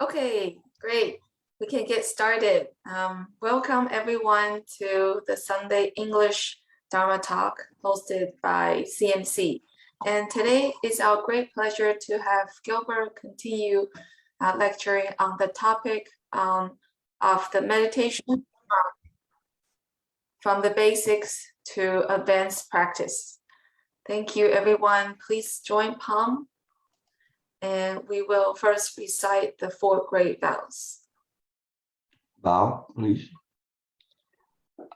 Okay, great. We can get started. Welcome everyone to the Sunday English Dharma talk hosted by CMC. And today it's our great pleasure to have Gilbert continue lecturing on the topic of the meditation from the basics to advanced practice. Thank you, everyone. Please join Palm. And we will first recite the 4 great vows. Vow, please.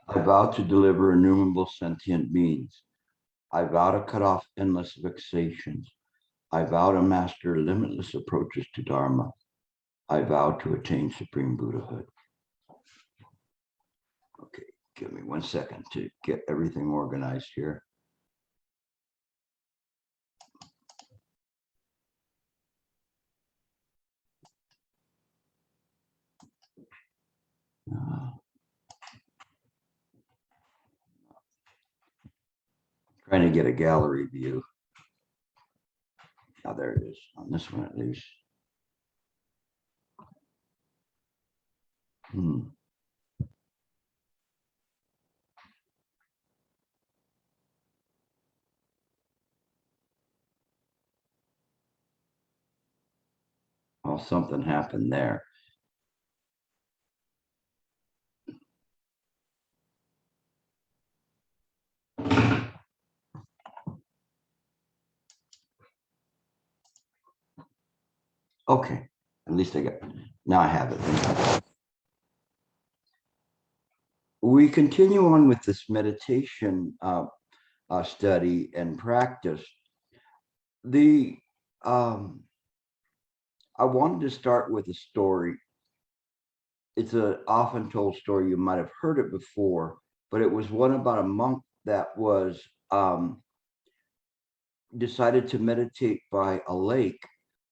I vow to deliver innumerable sentient beings. I vow to cut off endless vexations. I vow to master limitless approaches to Dharma. I vow to attain supreme Buddhahood. Okay, give me 1 second to get everything organized here. Trying to get a gallery view. Oh, there it is, on this one at least. Well, something happened there. Okay, at least I got, now I have it. We continue on with this meditation study and practice. I wanted to start with a story. It's an often told story. You might have heard it before, but it was one about a monk that was decided to meditate by a lake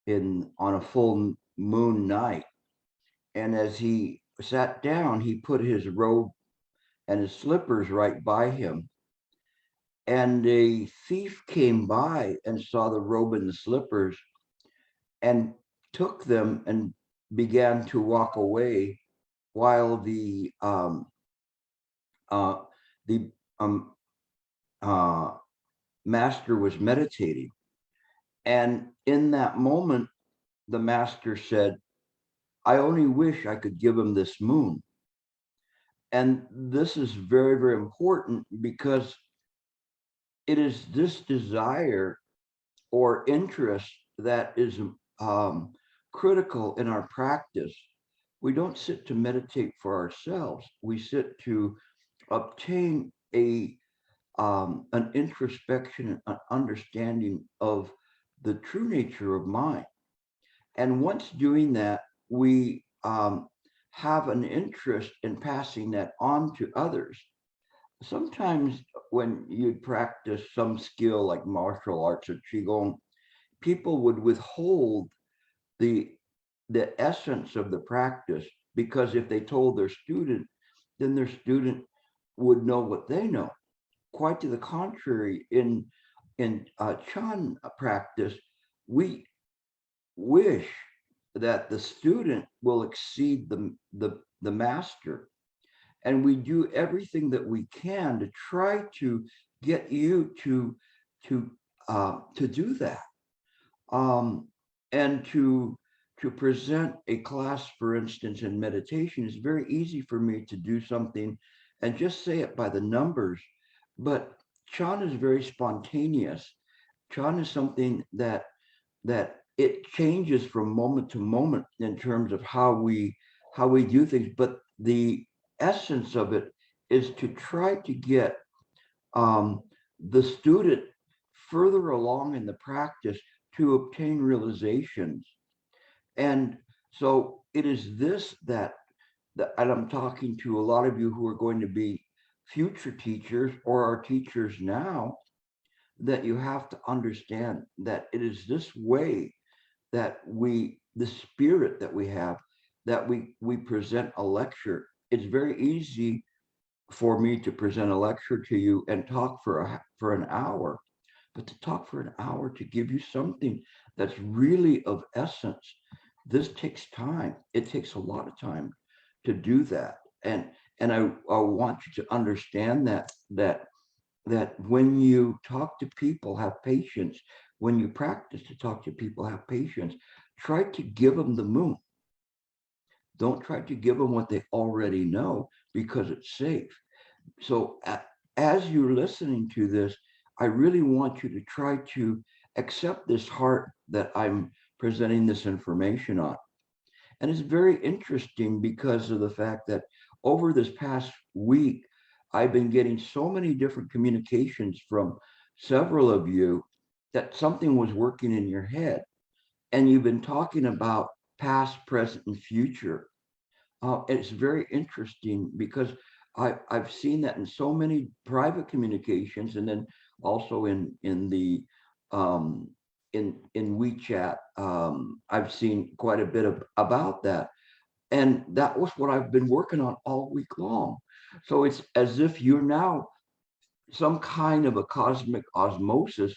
on a full moon night. And as he sat down, he put his robe and his slippers right by him. And a thief came by and saw the robe and the slippers and took them and began to walk away while the master was meditating. And in that moment, the master said, I only wish I could give him this moon. And this is very, very important because it is this desire or interest that is critical in our practice. We don't sit to meditate for ourselves. We sit to obtain an introspection, an understanding of the true nature of mind. And once doing that, we have an interest in passing that on to others. Sometimes when you practice some skill like martial arts or qigong, people would withhold the essence of the practice, because if they told their student, then their student would know what they know. Quite to the contrary, in Chan practice, we wish that the student will exceed the master, and we do everything that we can to try to get you to do that, and to present a class, for instance, in meditation. Is very easy for me to do something and just say it by the numbers, but Chan is very spontaneous. Chan is something that it changes from moment to moment in terms of how we do things, but the essence of it is to try to get the student further along in the practice to obtain realizations. And so it is this that and I'm talking to a lot of you who are going to be future teachers or are teachers now, that you have to understand that it is this way that the spirit that we have, that we present a lecture. It's very easy for me to present a lecture to you and talk for an hour, but to talk for an hour, to give you something that's really of essence, this takes time. It takes a lot of time to do that. And I want you to understand that when you talk to people, have patience. When you practice to talk to people, have patience. Try to give them the moon. Don't try to give them what they already know, because it's safe. So as you're listening to this, I really want you to try to accept this heart that I'm presenting this information on. And it's very interesting because of the fact that over this past week, I've been getting so many different communications from several of you that something was working in your head. And you've been talking about past, present, and future. It's very interesting because I've seen that in so many private communications, and then also in the um, in WeChat. I've seen quite a bit about that, and that was what I've been working on all week long. So it's as if you're now some kind of a cosmic osmosis.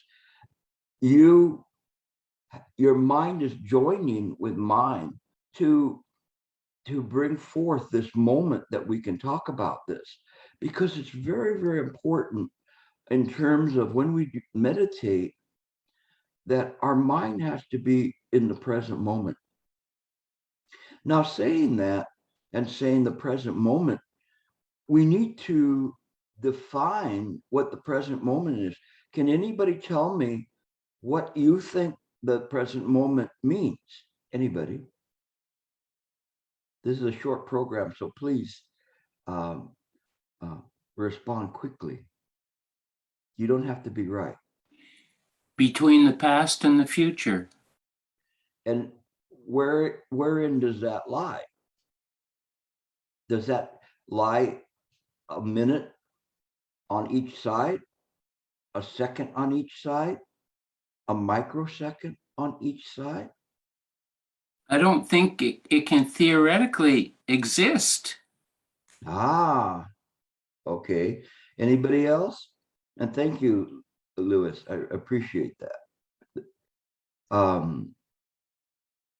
You your mind is joining with mine to bring forth this moment that we can talk about this, because it's very, very important in terms of when we meditate, that our mind has to be in the present moment. Now, saying that and saying the present moment, we need to define what the present moment is. Can anybody tell me what you think the present moment means? Anybody? This is a short program, so please um, uh, respond quickly. You don't have to be right. Between the past and the future. And wherein does that lie? Does that lie a minute on each side, a second on each side, a microsecond on each side? I don't think it can theoretically exist. Ah, okay. Anybody else? And thank you, Lewis. I appreciate that.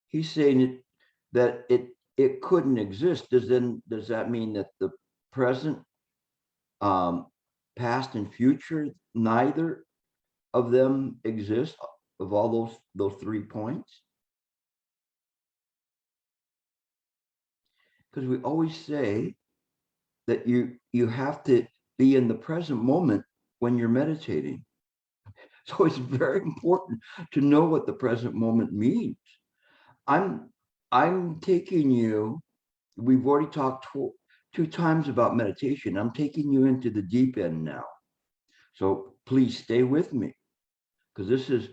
He's saying that it couldn't exist. Does that mean that the present, um, past, and future, neither of them exist, of all those 3 points? Because we always say that you have to be in the present moment when you're meditating. So it's very important to know what the present moment means. I'm taking you, we've already talked 2 times about meditation. I'm taking you into the deep end now. So please stay with me, because this is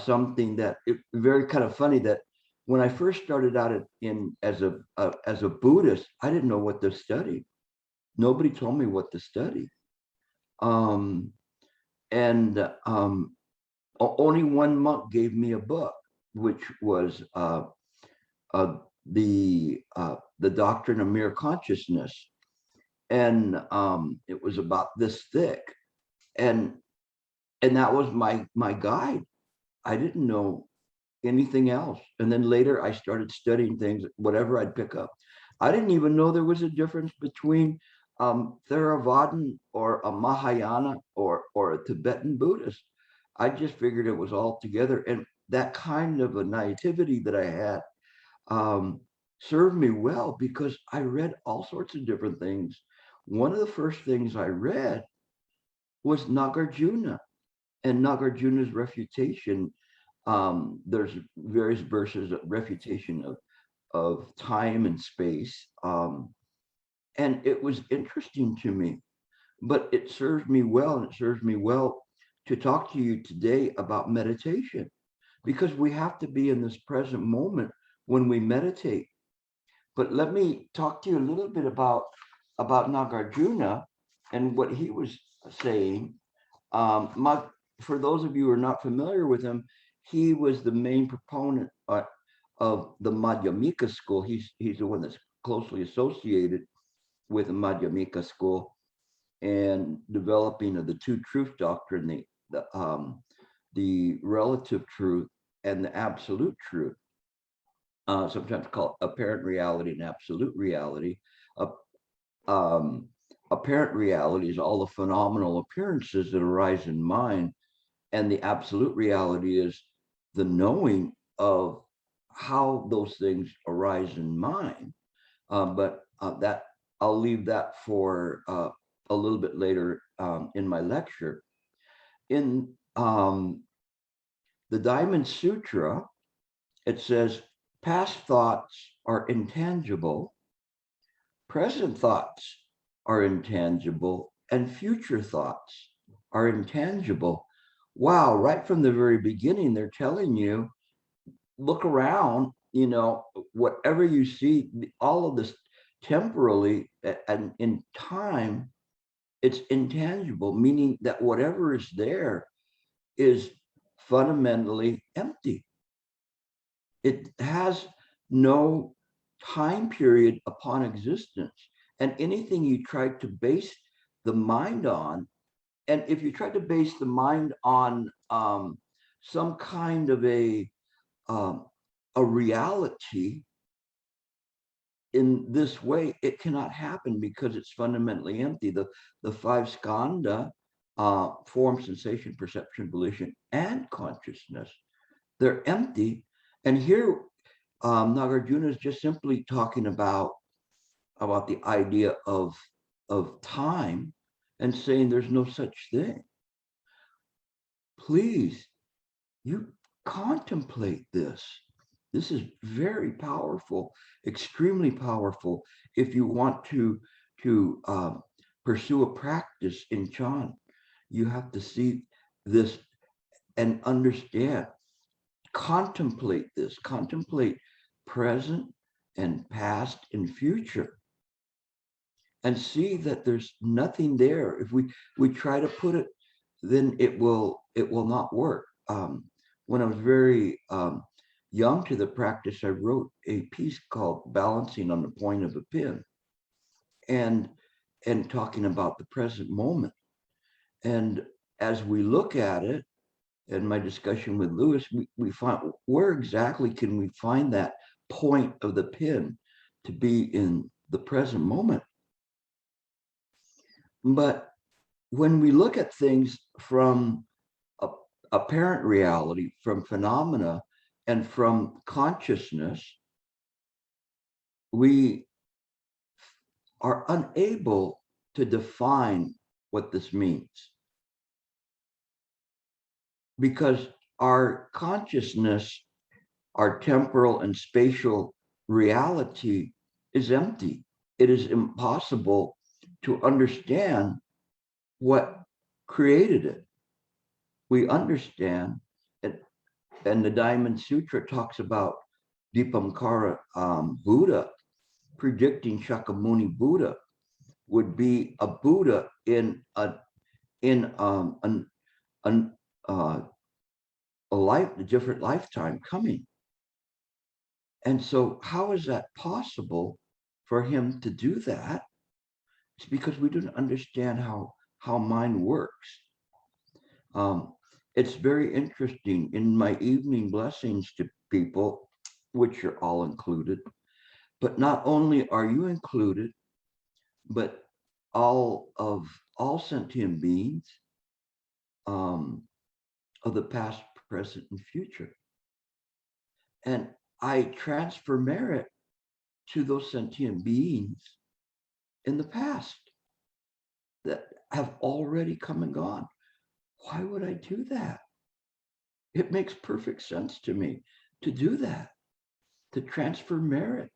something that very kind of funny, that when I first started out as a Buddhist, I didn't know what to study. Nobody told me what to study. And only one monk gave me a book, which was the Doctrine of Mere Consciousness, and it was about this thick, and that was my guide. I didn't know anything else. And then later I started studying things, whatever I'd pick up. I didn't even know there was a difference between Theravadan or a Mahayana or a Tibetan Buddhist. I just figured it was all together. And that kind of a naivety that I had served me well, because I read all sorts of different things. One of the first things I read was Nagarjuna and Nagarjuna's refutation. There's various verses of refutation of time and space. And it was interesting to me, but it served me well, and it serves me well to talk to you today about meditation, because we have to be in this present moment when we meditate. But let me talk to you a little bit about Nagarjuna and what he was saying. For those of you who are not familiar with him, he was the main proponent of the Madhyamika school. He's the one that's closely associated with the Madhyamika school and developing of the two truth doctrine, the relative truth and the absolute truth. sometimes called apparent reality and absolute reality. Apparent reality is all the phenomenal appearances that arise in mind, and the absolute reality is the knowing of how those things arise in mind. But that I'll leave that for a little bit later in my lecture. In the Diamond Sutra, it says, past thoughts are intangible, present thoughts are intangible, and future thoughts are intangible. Wow, right from the very beginning, they're telling you, look around, whatever you see, all of this temporally and in time, it's intangible, meaning that whatever is there is fundamentally empty. It has no time period upon existence. And anything you try to base the mind on, and if you try to base the mind on some kind of a reality in this way, it cannot happen because it's fundamentally empty. The five skandha, form, sensation, perception, volition, and consciousness, they're empty. And here, Nagarjuna is just simply talking about the idea of time and saying there's no such thing. Please, you contemplate this. This is very powerful, extremely powerful. If you want to pursue a practice in Chan, you have to see this and understand. Contemplate this. Contemplate present and past and future, and see that there's nothing there. If we try to put it, then it will not work. When I was very young to the practice, I wrote a piece called "Balancing on the Point of a Pin," and talking about the present moment. And as we look at it, in my discussion with Lewis, we find, where exactly can we find that point of the pin to be in the present moment? But when we look at things from apparent reality, from phenomena, and from consciousness, we are unable to define what this means, because our consciousness, our temporal and spatial reality is empty. It is impossible to understand what created it. We understand, and the Diamond Sutra talks about Dipankara Buddha, predicting Shakyamuni Buddha would be a Buddha in a different lifetime coming. And so how is that possible for him to do that? It's because we don't understand how mind works. It's very interesting. In my evening blessings to people, which you're all included, but not only are you included, but all sentient beings of the past, present, and future. And I transfer merit to those sentient beings in the past that have already come and gone. Why would I do that? It makes perfect sense to me to do that, to transfer merit,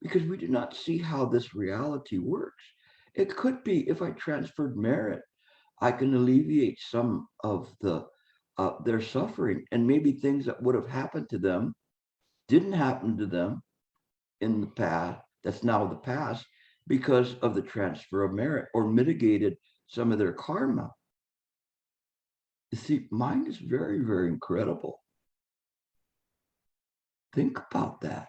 because we do not see how this reality works. It could be, if I transferred merit, I can alleviate some of their suffering, and maybe things that would have happened to them didn't happen to them in the past, that's now the past, because of the transfer of merit, or mitigated some of their karma. You see, mind is very, very incredible. Think about that.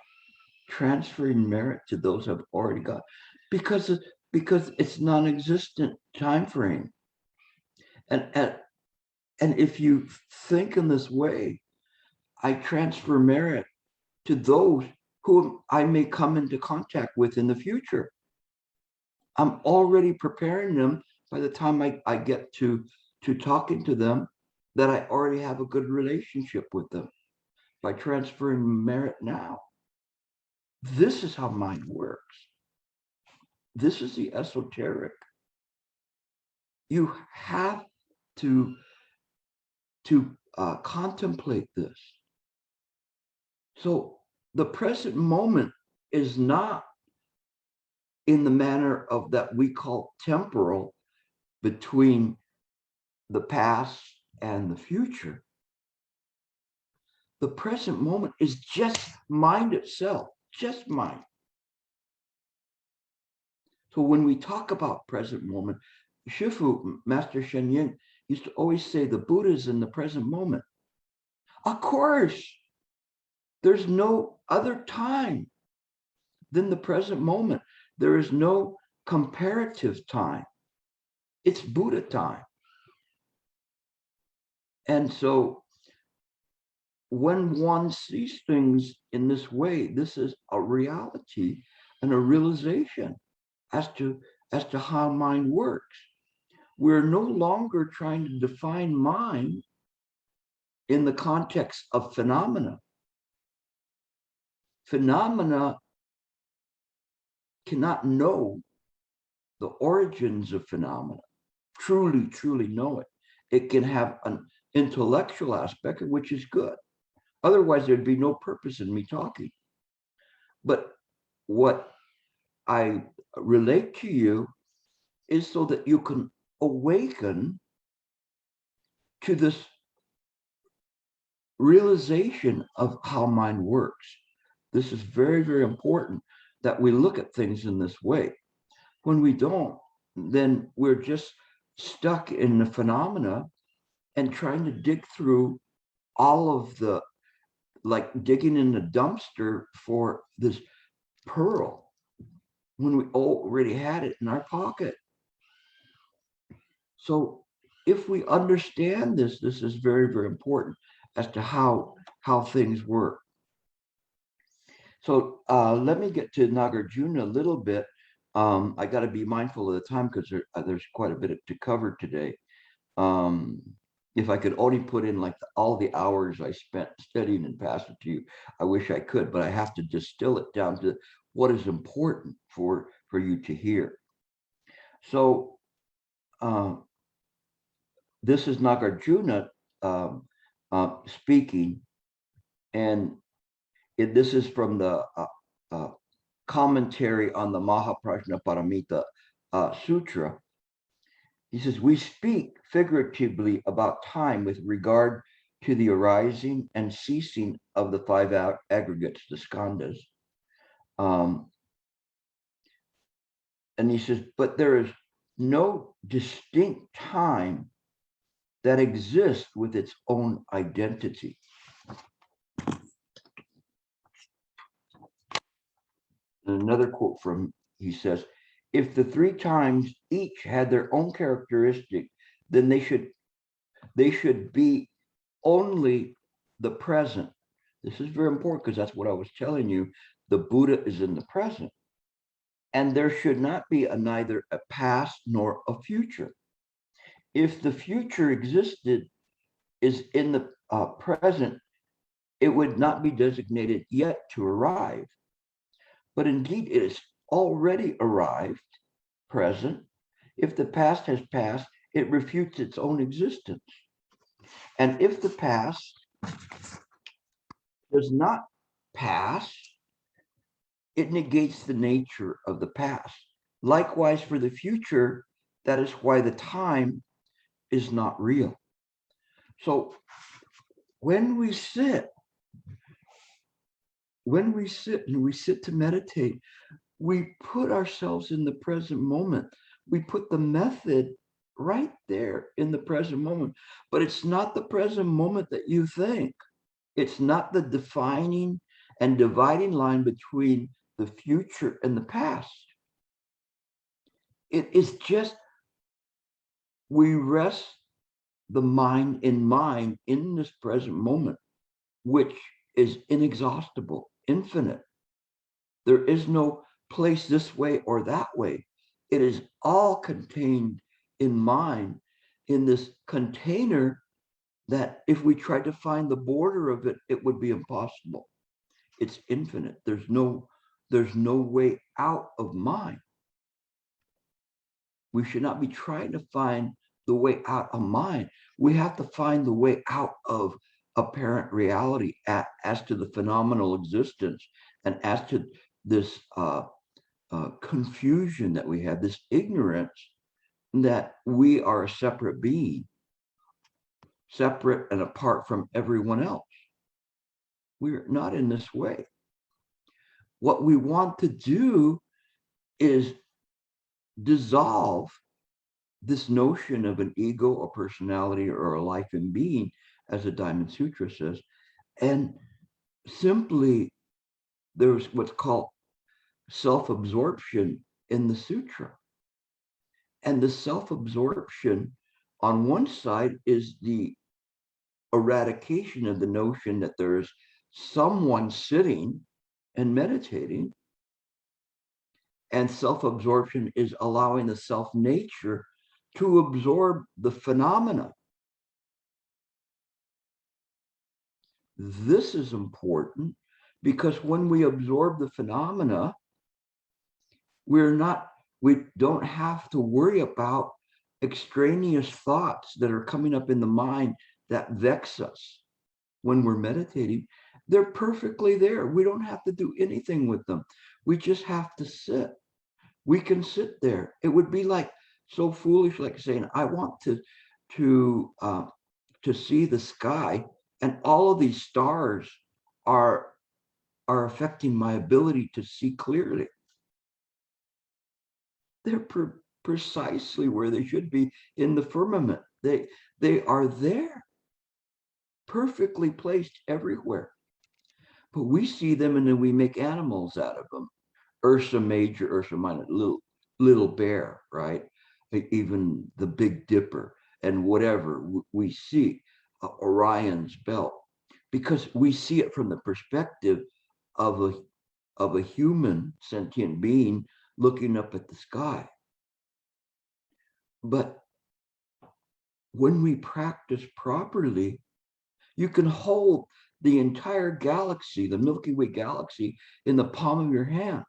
Transferring merit to those who have already got, because it's non-existent time frame. And if you think in this way, I transfer merit to those whom I may come into contact with in the future. I'm already preparing them by the time I get to talking to them, that I already have a good relationship with them by transferring merit now. This is how mind works. This is the esoteric. You have to contemplate this. So the present moment is not in the manner of that we call temporal, between the past and the future. The present moment is just mind itself, just mind. So when we talk about present moment, Shifu, Master Sheng, used to always say the Buddha is in the present moment. Of course, there's no other time than the present moment. There is no comparative time. It's Buddha time. And so when one sees things in this way, this is a reality and a realization as to how mind works. We're no longer trying to define mind in the context of phenomena. Phenomena cannot know the origins of phenomena, truly know it. It can have an intellectual aspect, which is good. Otherwise, there'd be no purpose in me talking. But what I relate to you is so that you can awaken to this realization of how mind works. This is very, very important that we look at things in this way. When we don't, then we're just stuck in the phenomena and trying to dig through all of the, like digging in the dumpster for this pearl when we already had it in our pocket. So if we understand this, this is very, very important as to how things work. So let me get to Nagarjuna a little bit. I got to be mindful of the time because there's quite a bit to cover today. If I could only put in like all the hours I spent studying and pass it to you, I wish I could, but I have to distill it down to what is important for you to hear. So this is Nagarjuna speaking, and this is from the commentary on the Mahaprajnaparamita Sutra. He says, we speak figuratively about time with regard to the arising and ceasing of the five aggregates, the skandhas. And he says, but there is no distinct time that exists with its own identity. And another quote from, he says, if the three times each had their own characteristic, then they should be only the present. This is very important because that's what I was telling you. The Buddha is in the present. And there should not be neither a past nor a future. If the future existed is in the present, it would not be designated yet to arrive. But indeed, it is already arrived, present. If the past has passed, it refutes its own existence. And if the past does not pass, it negates the nature of the past. Likewise, for the future, that is why the time is not real. So when we sit and we sit to meditate, we put ourselves in the present moment. We put the method right there in the present moment, but it's not the present moment that you think. It's not the defining and dividing line between the future and the past. It is just, we rest the mind in this present moment, which is inexhaustible, infinite. There is no place this way or that way. It is all contained in mind, in this container that if we tried to find the border of it, it would be impossible. It's infinite. There's no way out of mind. We should not be trying to find the way out of mind. We have to find the way out of apparent reality as to the phenomenal existence, and as to this confusion that we have, this ignorance that we are a separate being, separate and apart from everyone else. We're not in this way. What we want to do is dissolve this notion of an ego, a personality, or a life and being, as the Diamond Sutra says, and simply there's what's called self-absorption in the sutra. And the self-absorption on one side is the eradication of the notion that there is someone sitting and meditating. And self-absorption is allowing the self-nature to absorb the phenomena. This is important because when we absorb the phenomena, we don't have to worry about extraneous thoughts that are coming up in the mind that vex us when we're meditating. They're perfectly there. We don't have to do anything with them. We just have to sit. We can sit there. It would be like so foolish, like saying, I want to see the sky, and all of these stars are affecting my ability to see clearly. They're precisely where they should be in the firmament. They are there, perfectly placed everywhere. But we see them and then we make animals out of them. Ursa Major, Ursa Minor, little bear, right? Even the Big Dipper and whatever we see, Orion's belt, because we see it from the perspective of a human sentient being looking up at the sky. But when we practice properly, you can hold the entire galaxy, the Milky Way galaxy, in the palm of your hand.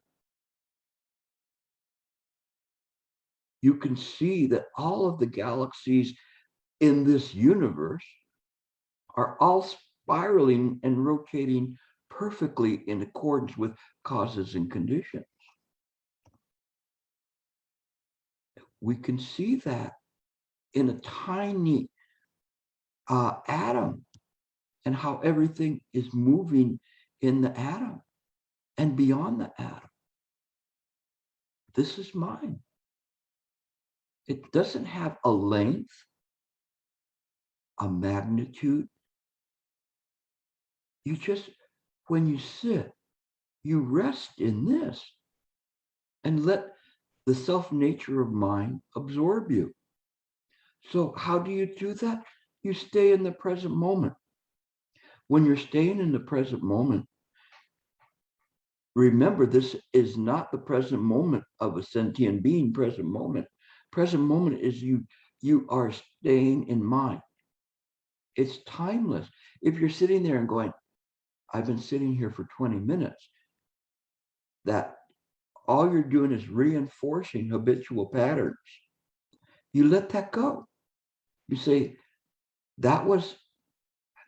You can see that all of the galaxies in this universe are all spiraling and rotating perfectly in accordance with causes and conditions. We can see that in a tiny atom, and how everything is moving in the atom and beyond the atom. This is mine. It doesn't have a length, a magnitude. You just, when you sit, you rest in this and let the self-nature of mind absorb you. So how do you do that? You stay in the present moment. When you're staying in the present moment, remember, this is not the present moment of a sentient being. Present moment is you are staying in mind. It's timeless. If you're sitting there and going, I've been sitting here for 20 minutes, that all you're doing is reinforcing habitual patterns. You let that go. You say, that was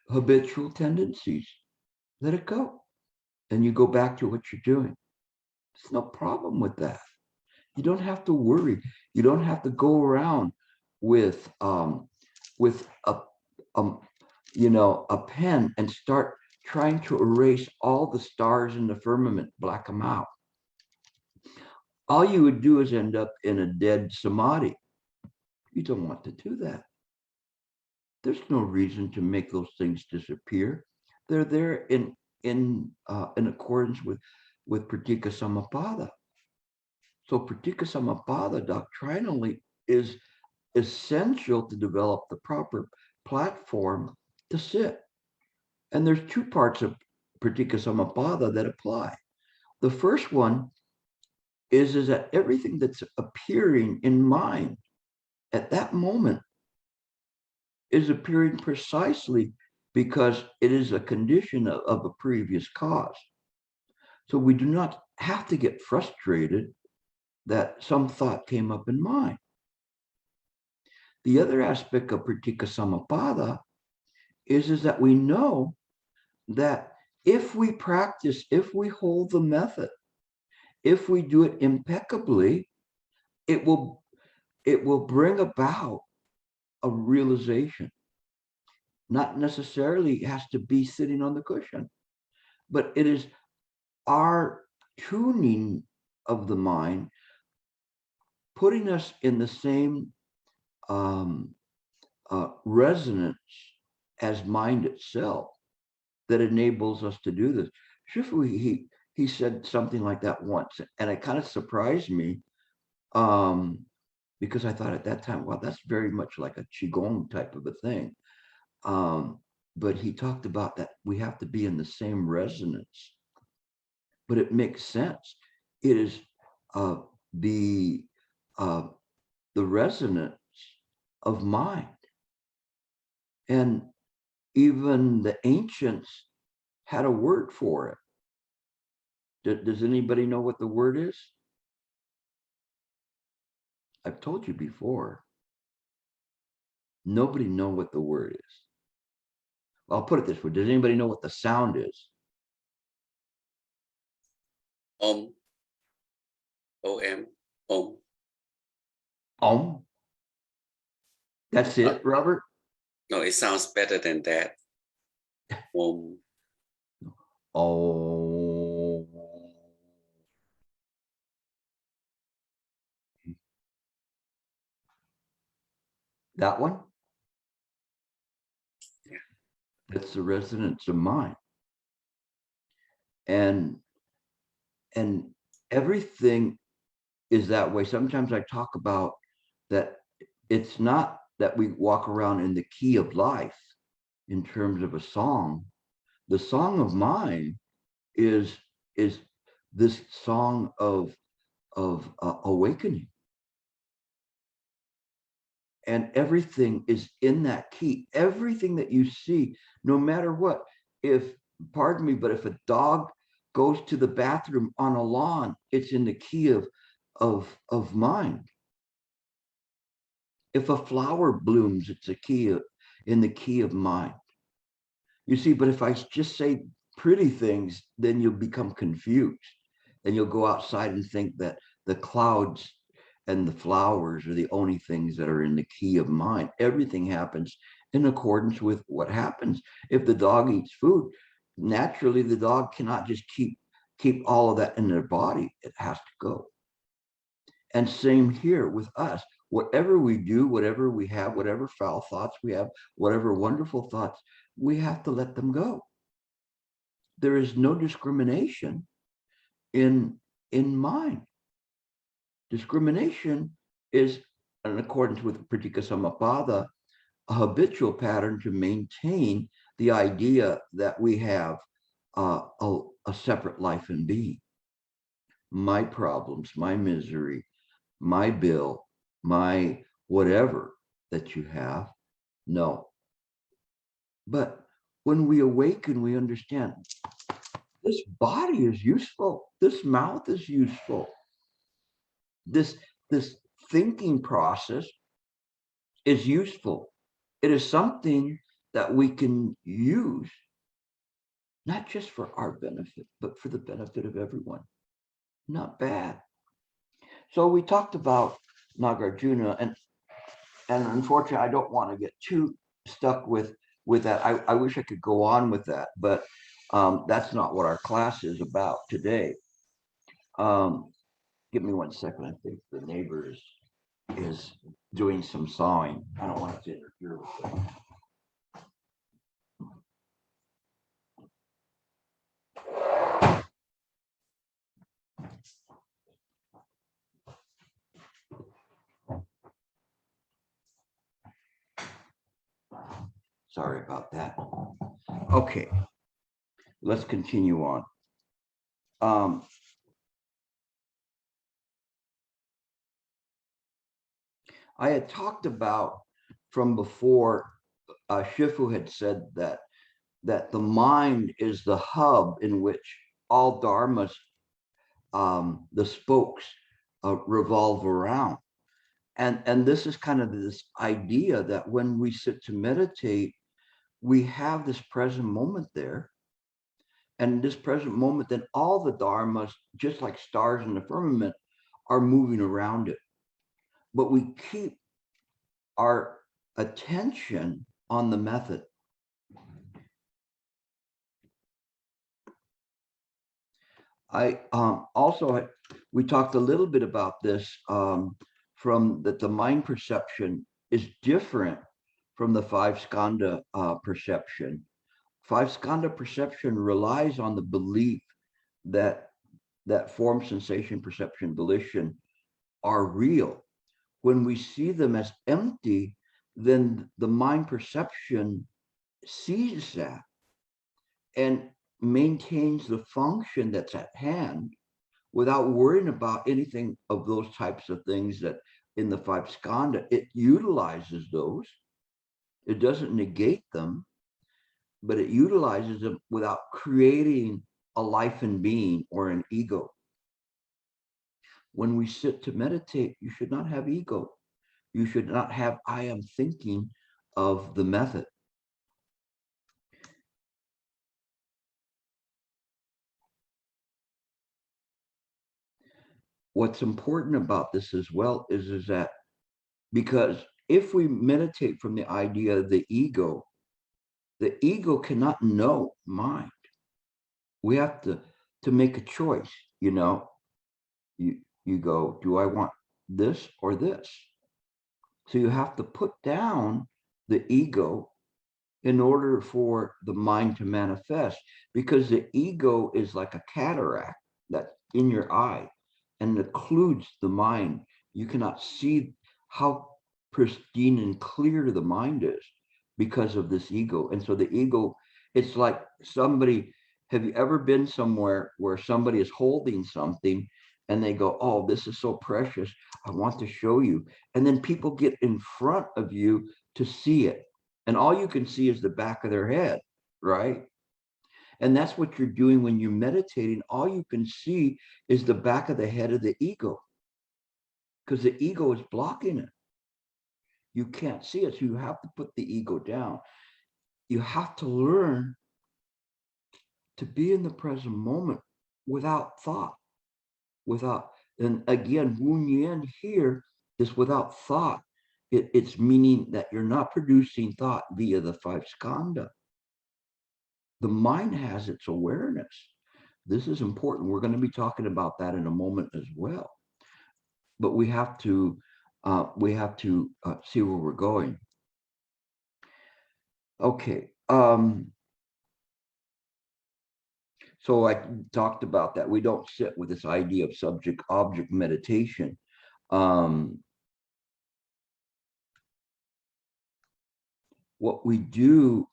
habitual tendencies. Let it go. And you go back to what you're doing. There's no problem with that. You don't have to worry. You don't have to go around with a pen and start trying to erase all the stars in the firmament, black them out. All you would do is end up in a dead samadhi. You don't want to do that. There's no reason to make those things disappear. They're there in accordance with Pratika Samappada. So Pratika Samappada doctrinally is essential to develop the proper platform to sit. And there's two parts of Pratika Samappada that apply. The first one is that everything that's appearing in mind at that moment is appearing precisely because it is a condition of a previous cause. So we do not have to get frustrated that some thought came up in mind. The other aspect of pratika samappada is that we know that if we practice, if we hold the method, if we do it impeccably, it will bring about a realization. Not necessarily has to be sitting on the cushion, but it is our tuning of the mind, putting us in the same resonance as mind itself that enables us to do this. Shifu, he said something like that once, and it kind of surprised me because I thought at that time, well, that's very much like a qigong type of a thing. But he talked about that we have to be in the same resonance. But it makes sense. It is the resonance of mind. And even the ancients had a word for it. Does anybody know what the word is? I've told you before. Nobody know what the word is. Well, I'll put it this way. Does anybody know what the sound is? Om. O-M. Om. Om. That's it, Robert? No, it sounds better than that. Om. Oh. That one? Yeah. That's the resonance of mind. And everything is that way. Sometimes I talk about that it's not that we walk around in the key of life in terms of a song. The song of mind is this song of awakening. And everything is in that key. Everything that you see, no matter what, pardon me, but if a dog goes to the bathroom on a lawn, it's in the key of mind. If a flower blooms, it's in the key of mind. You see, but if I just say pretty things, then you'll become confused. And you'll go outside and think that the clouds and the flowers are the only things that are in the key of mind. Everything happens in accordance with what happens. If the dog eats food, naturally the dog cannot just keep all of that in their body. It has to go. And same here with us. Whatever we do, whatever we have, whatever foul thoughts we have, whatever wonderful thoughts, we have to let them go. There is no discrimination in mind. Discrimination is, in accordance with pratika samappada, a habitual pattern to maintain the idea that we have a separate life and being. My problems, my misery, my bill, my whatever that you have, no. But when we awaken, we understand this body is useful. This mouth is useful. This thinking process is useful. It is something that we can use, not just for our benefit, but for the benefit of everyone. Not bad. So we talked about Nagarjuna, and unfortunately, I don't want to get too stuck with that. I wish I could go on with that, but that's not what our class is about today. Give me 1 second. I think the neighbor is doing some sawing. I don't want to interfere with that. Sorry about that. Okay, let's continue on. I had talked about from before, Shifu had said that the mind is the hub in which all dharmas, the spokes, revolve around. And this is kind of this idea that when we sit to meditate, we have this present moment there. And this present moment, then all the dharmas, just like stars in the firmament, are moving around it. But we keep our attention on the method. We talked a little bit about this, from that the mind perception is different from the five skandha perception. Five skandha perception relies on the belief that form, sensation, perception, volition are real. When we see them as empty, then the mind perception sees that and maintains the function that's at hand without worrying about anything of those types of things that in the five skandha. It utilizes those. It doesn't negate them, but it utilizes them without creating a life and being or an ego. When we sit to meditate, you should not have ego. You should not have I am thinking of the method. What's important about this as well is that because if we meditate from the idea of the ego cannot know mind. We have to make a choice, you know. You go, do I want this or this? So you have to put down the ego in order for the mind to manifest, because the ego is like a cataract that's in your eye and occludes the mind. You cannot see how pristine and clear the mind is because of this ego. And so the ego, it's like somebody, have you ever been somewhere where somebody is holding something and they go, oh, this is so precious, I want to show you. And then people get in front of you to see it. And all you can see is the back of their head, right? And that's what you're doing when you're meditating. All you can see is the back of the head of the ego, because the ego is blocking it. You can't see it, so you have to put the ego down. You have to learn to be in the present moment without thought, and again, Wu Yin here is without thought. It's meaning that you're not producing thought via the five skandha. The mind has its awareness. This is important. We're going to be talking about that in a moment as well. But we have to see where we're going. Okay. So I talked about that. We don't sit with this idea of subject-object meditation. What we do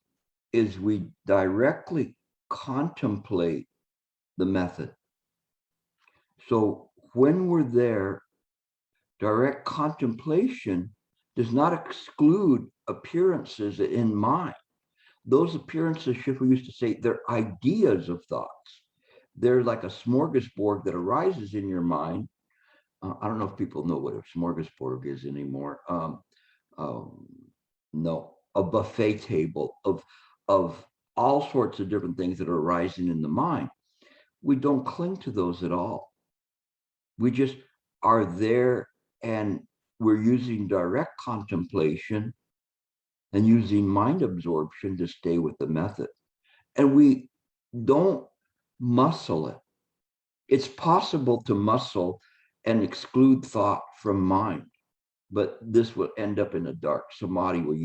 is we directly contemplate the method. So when we're there, direct contemplation does not exclude appearances in mind. Those appearances, Shifu used to say, they're ideas of thoughts. They're like a smorgasbord that arises in your mind. I don't know if people know what a smorgasbord is anymore. No, a buffet table of all sorts of different things that are arising in the mind. We don't cling to those at all. We just are there, and we're using direct contemplation and using mind absorption to stay with the method. And we don't muscle it. It's possible to muscle and exclude thought from mind, but this will end up in a dark samadhi where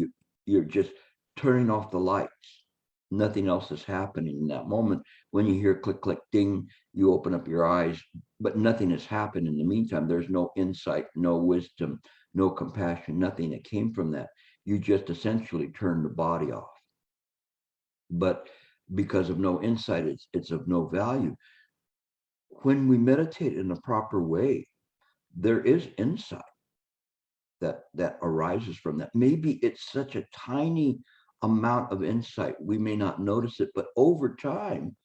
you're just turning off the lights. Nothing else is happening in that moment. When you hear click, click, ding, you open up your eyes, but nothing has happened in the meantime. There's no insight, no wisdom, no compassion, nothing that came from that. You just essentially turn the body off. But because of no insight, it's of no value. When we meditate in a proper way, there is insight. that arises from that. Maybe it's such a tiny amount of insight, we may not notice it, but over time,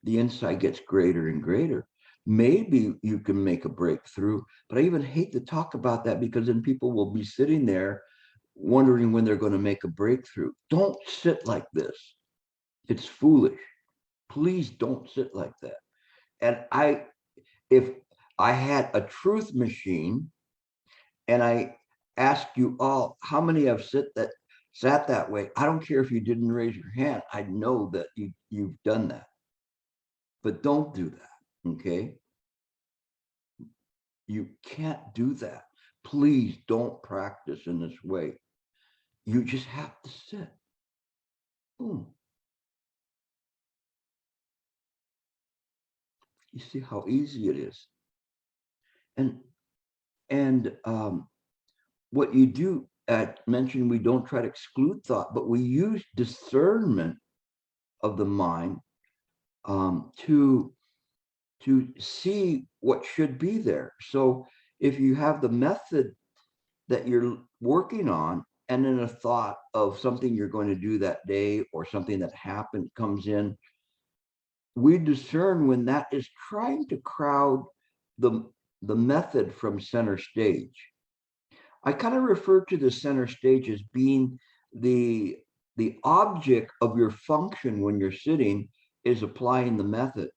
the insight gets greater and greater. Maybe you can make a breakthrough, but I even hate to talk about that because then people will be sitting there wondering when they're going to make a breakthrough. Don't sit like this. It's foolish. Please don't sit like that. And if I had a truth machine and I asked you all, how many have sat that way? I don't care if you didn't raise your hand. I know that you've done that. But don't do that, okay? You can't do that. Please don't practice in this way. You just have to sit. You see how easy it is. And what you do, mentioned we don't try to exclude thought, but we use discernment of the mind to see what should be there. So if you have the method that you're working on, and then a thought of something you're going to do that day or something that happened comes in, we discern when that is trying to crowd the method from center stage. I kind of refer to the center stage as being the object of your function when you're sitting is applying the method.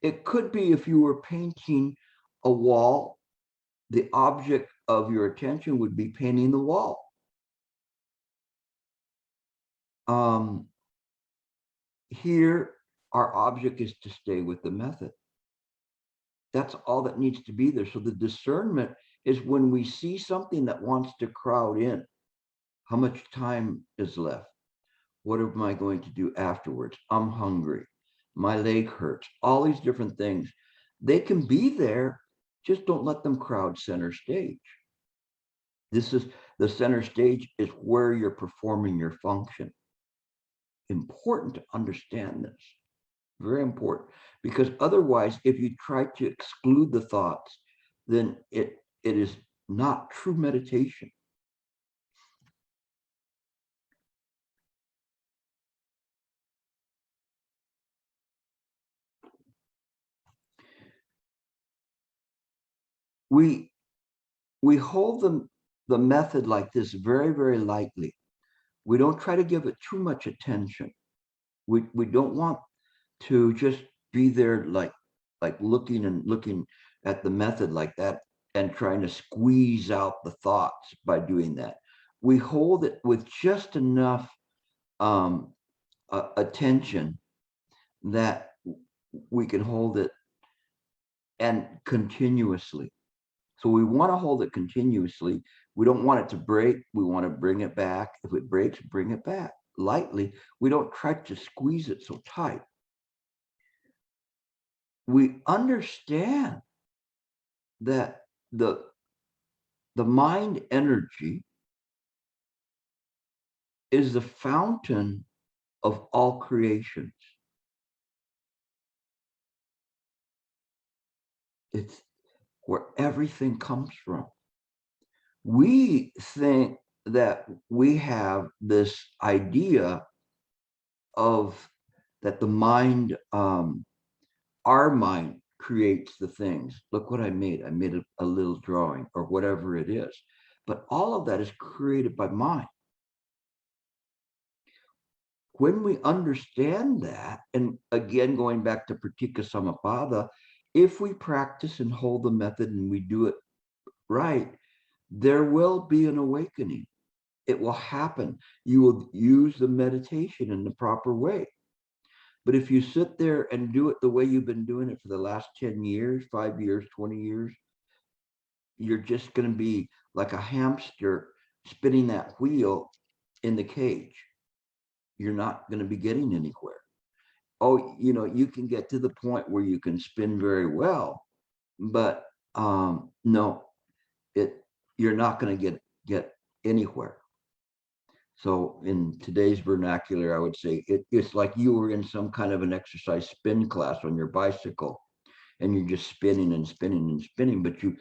It could be if you were painting a wall, the object of your attention would be painting the wall. Here, our object is to stay with the method. That's all that needs to be there. So the discernment is when we see something that wants to crowd in. How much time is left? What am I going to do afterwards? I'm hungry. My leg hurts. All these different things. They can be there, just don't let them crowd center stage. This is the center stage is where you're performing your function. Important to understand this. Very important, because otherwise, if you try to exclude the thoughts, then it is not true meditation. We hold the method like this very, very lightly. We don't try to give it too much attention. We don't want to just be there like looking at the method like that and trying to squeeze out the thoughts by doing that. We hold it with just enough attention that we can hold it and continuously. So we want to hold it continuously. We don't want it to break. We want to bring it back. If it breaks, bring it back lightly. We don't try to squeeze it so tight. We understand that the mind energy is the fountain of all creations. It's where everything comes from. We think that we have this idea of that the mind, our mind creates the things. Look what I made. I made a little drawing or whatever it is. But all of that is created by mind. When we understand that, and again, going back to Pratika Samapada, if we practice and hold the method and we do it right, there will be an awakening. It will happen. You will use the meditation in the proper way. But if you sit there and do it the way you've been doing it for the last 10 years, 5 years, 20 years, you're just going to be like a hamster spinning that wheel in the cage. You're not going to be getting anywhere. Oh, you can get to the point where you can spin very well, but no, you're not going to get anywhere. So in today's vernacular, I would say it's like you were in some kind of an exercise spin class on your bicycle, and you're just spinning and spinning and spinning, but you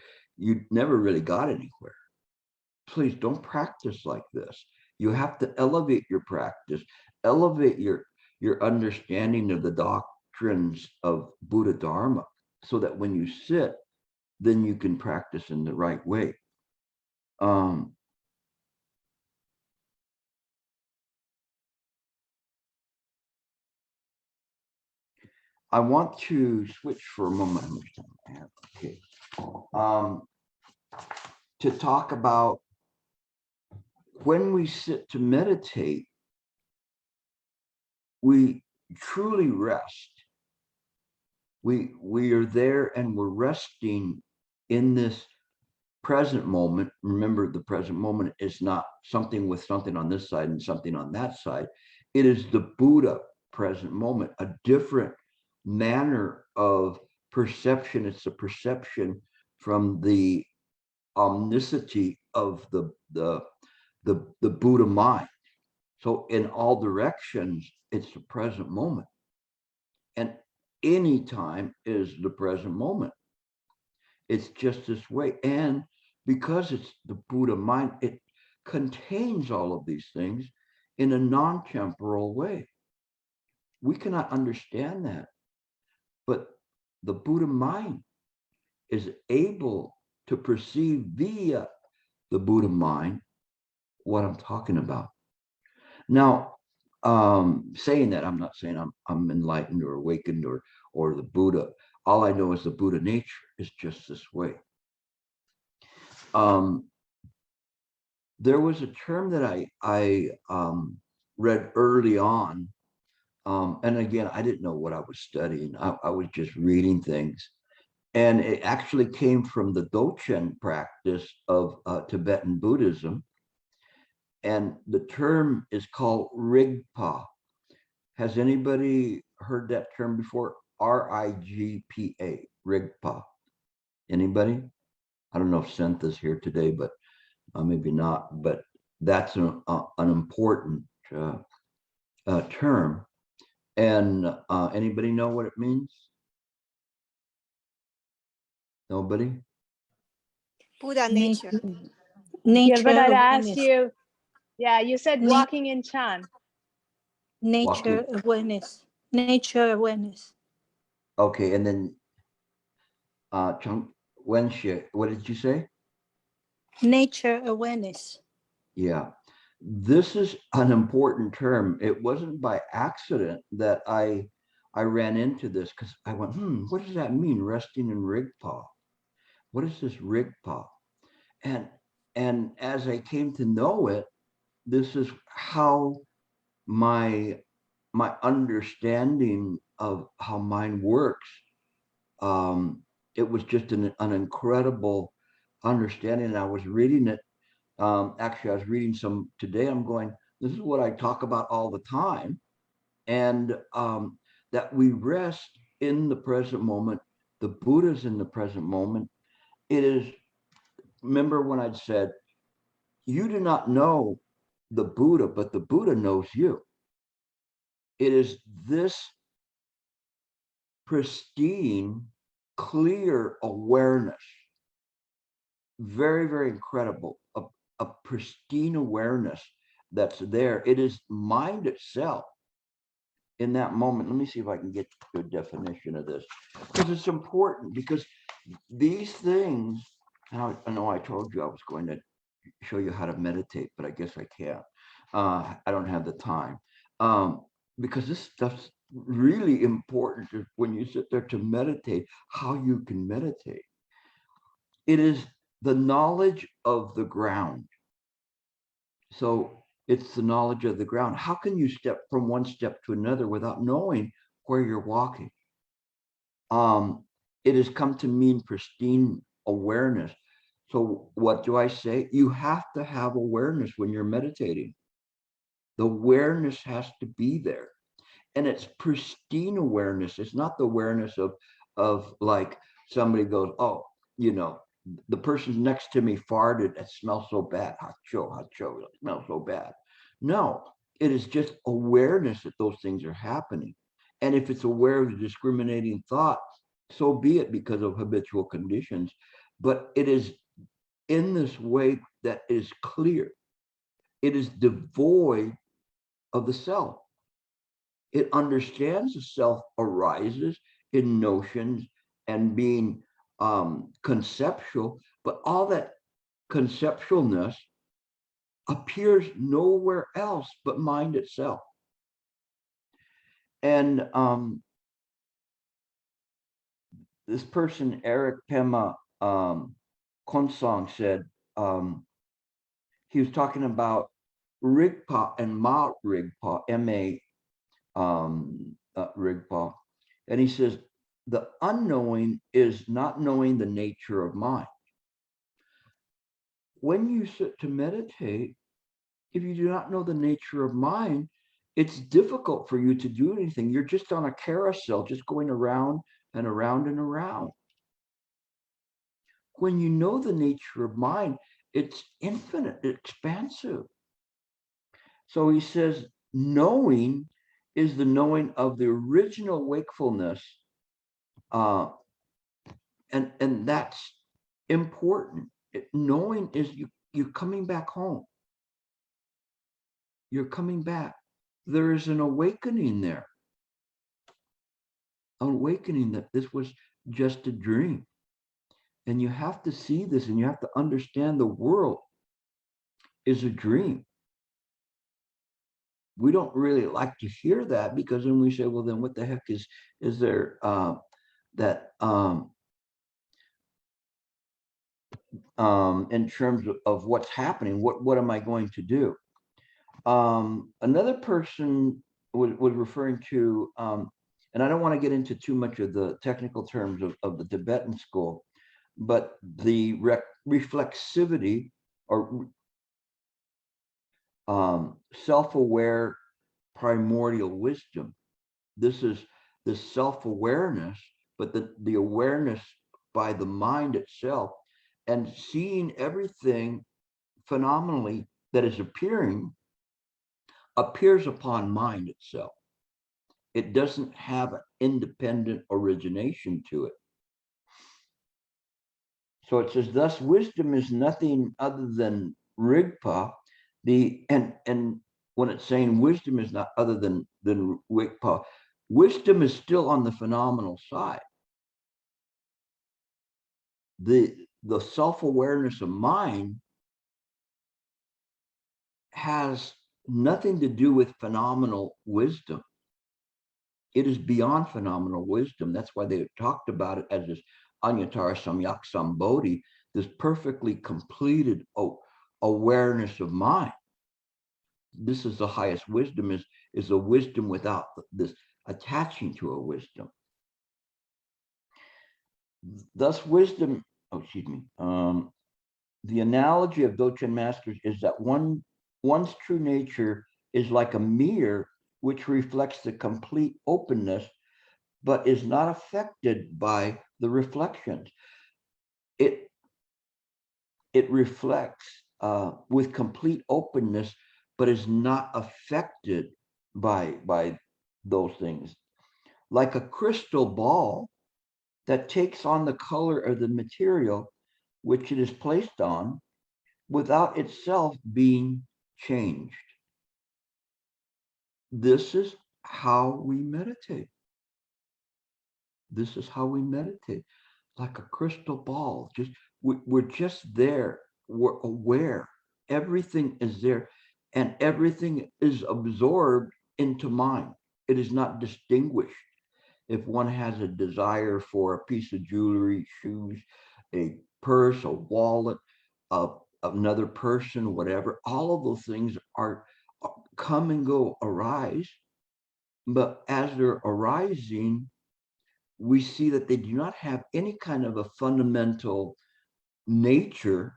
never really got anywhere. please don't practice like this. You have to elevate your practice, elevate your understanding of the doctrines of Buddha Dharma, so that when you sit, then you can practice in the right way. I want to switch for a moment. How much time I have? Okay. To talk about when we sit to meditate, we truly rest. We are there and we're resting in this present moment. Remember, the present moment is not something with something on this side and something on that side. It is the Buddha present moment, a different manner of perception. It's a perception from the omniscience of the Buddha mind. So in all directions, it's the present moment. And any time is the present moment. It's just this way. And because it's the Buddha mind, it contains all of these things in a non-temporal way. We cannot understand that. But the Buddha mind is able to perceive via the Buddha mind what I'm talking about. Now, saying that, I'm not saying I'm enlightened or awakened or the Buddha. All I know is the Buddha nature is just this way. There was a term that I read early on, and again, I didn't know what I was studying. I was just reading things, and it actually came from the Dochen practice of Tibetan Buddhism. And the term is called Rigpa. Has anybody heard that term before? R-I-G-P-A, Rigpa. Anybody? I don't know if Sentha's here today, but maybe not. But that's an important term. And anybody know what it means? Nobody? Buddha nature. Gilbert, I'd ask awareness. you, yeah, you said Na- walking in Chan. Nature awareness. Nature awareness. Okay, and then Chung Wenxie, what did you say? Nature awareness. Yeah, this is an important term. It wasn't by accident that I ran into this, because I went, what does that mean? Resting in Rigpa. What is this Rigpa? And as I came to know it, this is how my understanding of how mind works. It was just an incredible understanding. And I was reading it. Actually, I was reading some today. I'm going, this is what I talk about all the time. And that we rest in the present moment. The Buddha's in the present moment. It is, remember when I'd said, you do not know the Buddha, but the Buddha knows you. It is this pristine, clear awareness. Very, very incredible. A pristine awareness that's there. It is mind itself in that moment. Let me see if I can get a good definition of this, because it's important, because these things, and I know I told you I was going to show you how to meditate, but I guess I can't. I don't have the time, because this stuff's really important when you sit there to meditate, how you can meditate. It is the knowledge of the ground. So it's the knowledge of the ground. How can you step from one step to another without knowing where you're walking? It has come to mean pristine awareness. So what do I say? You have to have awareness when you're meditating. The awareness has to be there. And it's pristine awareness. It's not the awareness of like somebody goes, oh, the person next to me farted. It smells so bad. Hacho, it smells so bad. No, it is just awareness that those things are happening. And if it's aware of the discriminating thought, so be it, because of habitual conditions. But it is in this way that is clear. It is devoid of the self. It understands the self arises in notions and being conceptual, but all that conceptualness appears nowhere else but mind itself. And this person, Eric Pema Konsong, said he was talking about Rigpa and Ma Rigpa, M-A Rigpa, and he says, the unknowing is not knowing the nature of mind. When you sit to meditate, if you do not know the nature of mind, it's difficult for you to do anything. You're just on a carousel, just going around and around and around. When you know the nature of mind, it's infinite, expansive. So he says, knowing is the knowing of the original wakefulness. And that's important. Knowing is you're coming back home. You're coming back. There is an awakening there. Awakening that this was just a dream. And you have to see this, and you have to understand the world is a dream. We don't really like to hear that, because then we say, well, then what the heck is there in terms of what's happening, what am I going to do? Another person was referring to, and I don't want to get into too much of the technical terms of the Tibetan school, but the reflexivity or self-aware primordial wisdom. This is the self-awareness, but the awareness by the mind itself, and seeing everything phenomenally that is appears upon mind itself. It doesn't have an independent origination to it. So it says, thus wisdom is nothing other than Rigpa. And when it's saying wisdom is not other than Rigpa, wisdom is still on the phenomenal side. The self-awareness of mind has nothing to do with phenomenal wisdom. It is beyond phenomenal wisdom. That's why they talked about it as this Anyatara Samyak Sambodhi, this perfectly completed awareness of mind. This is the highest wisdom, is a wisdom without this attaching to a wisdom. Thus wisdom, the analogy of Dochen masters is that one's true nature is like a mirror which reflects the complete openness, but is not affected by the reflections. It reflects with complete openness, but is not affected by those things. Like a crystal ball that takes on the color of the material which it is placed on without itself being changed. This is how we meditate. This is how we meditate, like a crystal ball. We're just there. We're aware. Everything is there, and everything is absorbed into mind. It is not distinguished. If one has a desire for a piece of jewelry, shoes, a purse, a wallet, another person, whatever, all of those things are come and go, arise. But as they're arising, we see that they do not have any kind of a fundamental nature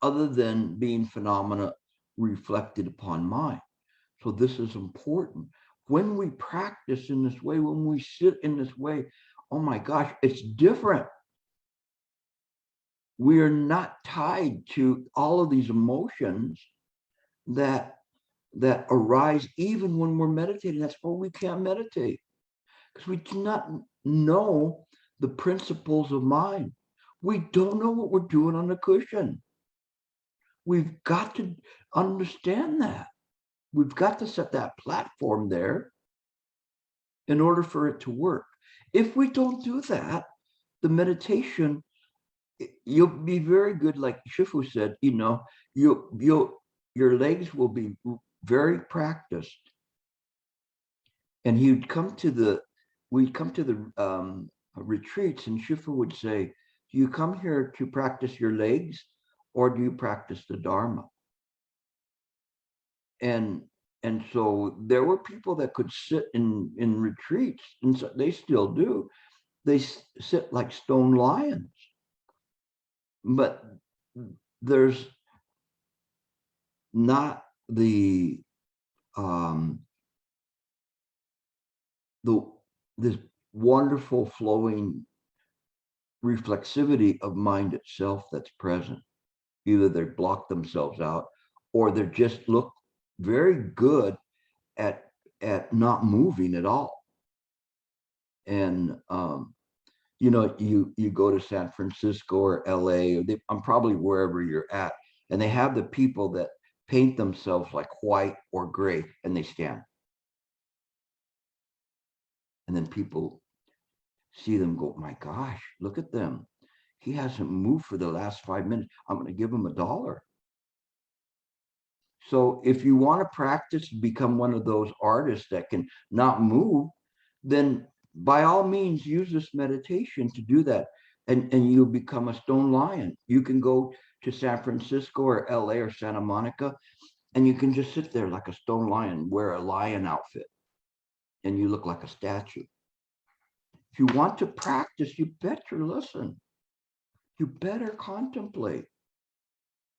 other than being phenomena reflected upon mind. So this is important. When we practice in this way, when we sit in this way, oh my gosh, it's different. We are not tied to all of these emotions that arise even when we're meditating. That's why we can't meditate, because we do not know the principles of mind. We don't know what we're doing on the cushion. We've got to understand that. We've got to set that platform there in order for it to work. If we don't do that, the meditation, you'll be very good, like Shifu said, you know, your legs will be very practiced. And we'd come to the retreats, and Shifu would say, do you come here to practice your legs, or do you practice the Dharma? And so there were people that could sit in retreats, and so they still do. They sit like stone lions. But there's not this wonderful flowing reflexivity of mind itself that's present. Either they block themselves out, or they just look very good at not moving at all. And you know, you go to San Francisco or LA, or I'm probably wherever you're at, and they have the people that paint themselves like white or gray, and they stand. And then people see them go, my gosh, look at them. He hasn't moved for the last 5 minutes. I'm going to give him $1. So if you want to practice, become one of those artists that can not move, then by all means, use this meditation to do that. And you'll become a stone lion. You can go to San Francisco or LA or Santa Monica, and you can just sit there like a stone lion, wear a lion outfit, and you look like a statue. If you want to practice, you better listen. You better contemplate.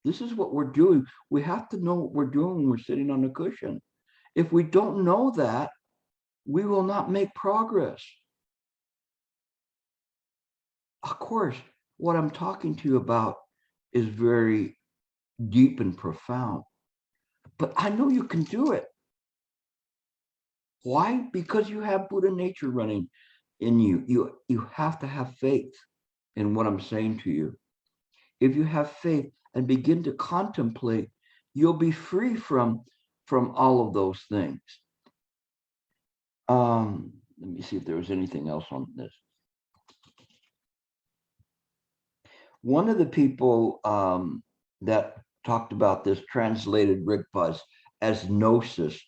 This is what we're doing. We have to know what we're doing when we're sitting on a cushion. If we don't know that, we will not make progress. Of course, what I'm talking to you about is very deep and profound, but I know you can do it. Why? Because you have Buddha nature running in you. You have to have faith in what I'm saying to you. If you have faith and begin to contemplate, you'll be free from all of those things. Let me see if there was anything else on this. One of the people that talked about this translated Rigpas as gnosis,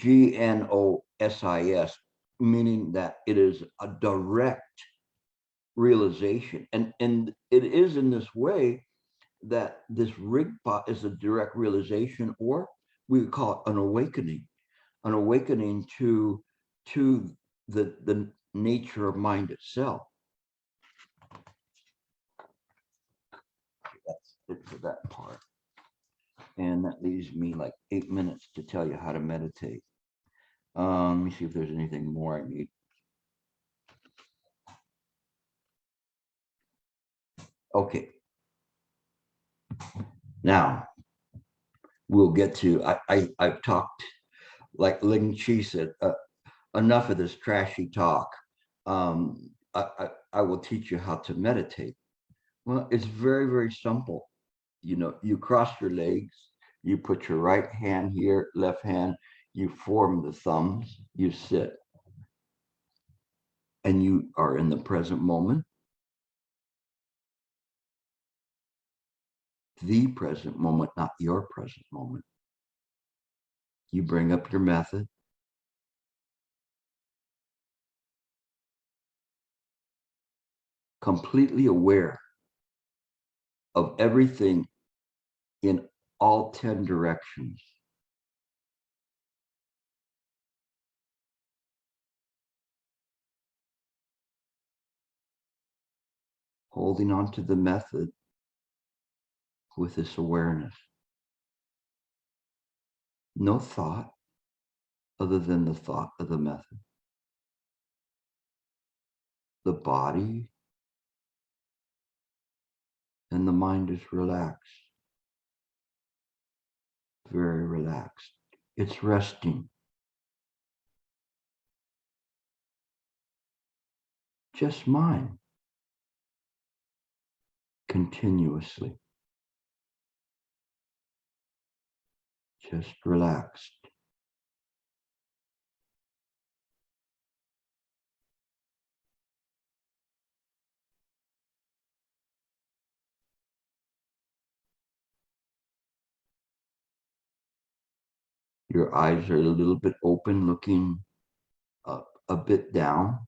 Gnosis, meaning that it is a direct realization. And it is in this way that this Rigpa is a direct realization, or we would call it an awakening to the nature of mind itself. That's it for that part. And that leaves me like 8 minutes to tell you how to meditate. Let me see if there's anything more I need. Okay. Now we'll get to, I've talked, like Ling Chi said, enough of this trashy talk. I will teach you how to meditate. Well, it's very, very simple. You know, you cross your legs, you put your right hand here, left hand, you form the thumbs, you sit. And you are in the present moment. The present moment, not your present moment. You bring up your method. Completely aware of everything in all 10 directions. Holding on to the method with this awareness. No thought other than the thought of the method. The body and the mind is relaxed. Very relaxed. It's resting. Just mind. Continuously. just relaxed. Your eyes are a little bit open, looking up, a bit down,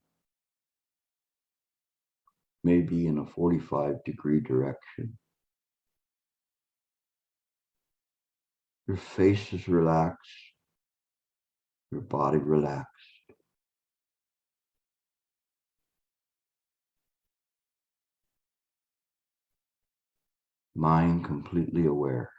maybe in a 45-degree direction. Your face is relaxed, your body relaxed. Mind completely aware.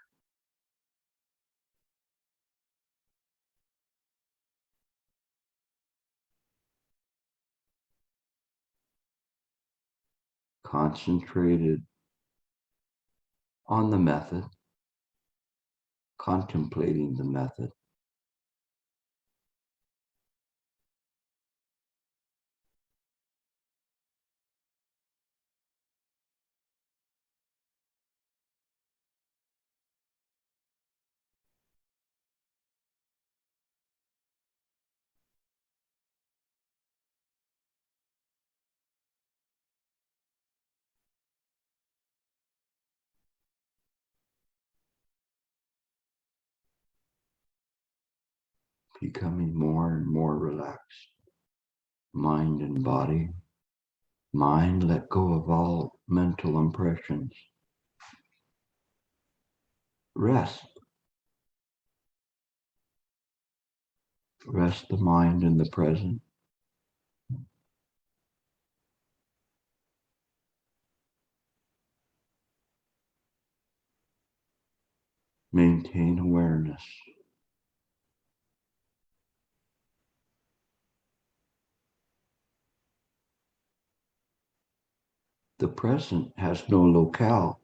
Concentrated on the method, contemplating the method. Becoming more and more relaxed. Mind and body. Mind, let go of all mental impressions. Rest. Rest the mind in the present. Maintain awareness. The present has no locale.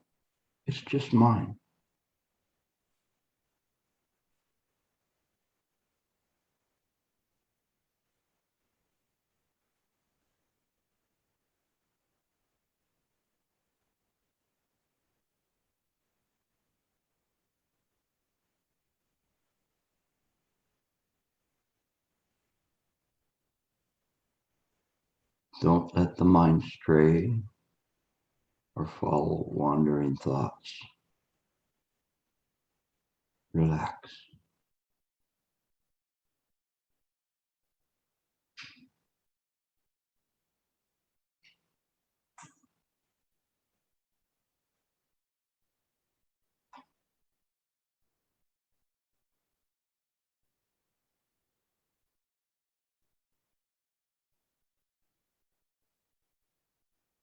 It's just mind. Don't let the mind stray or follow wandering thoughts. Relax.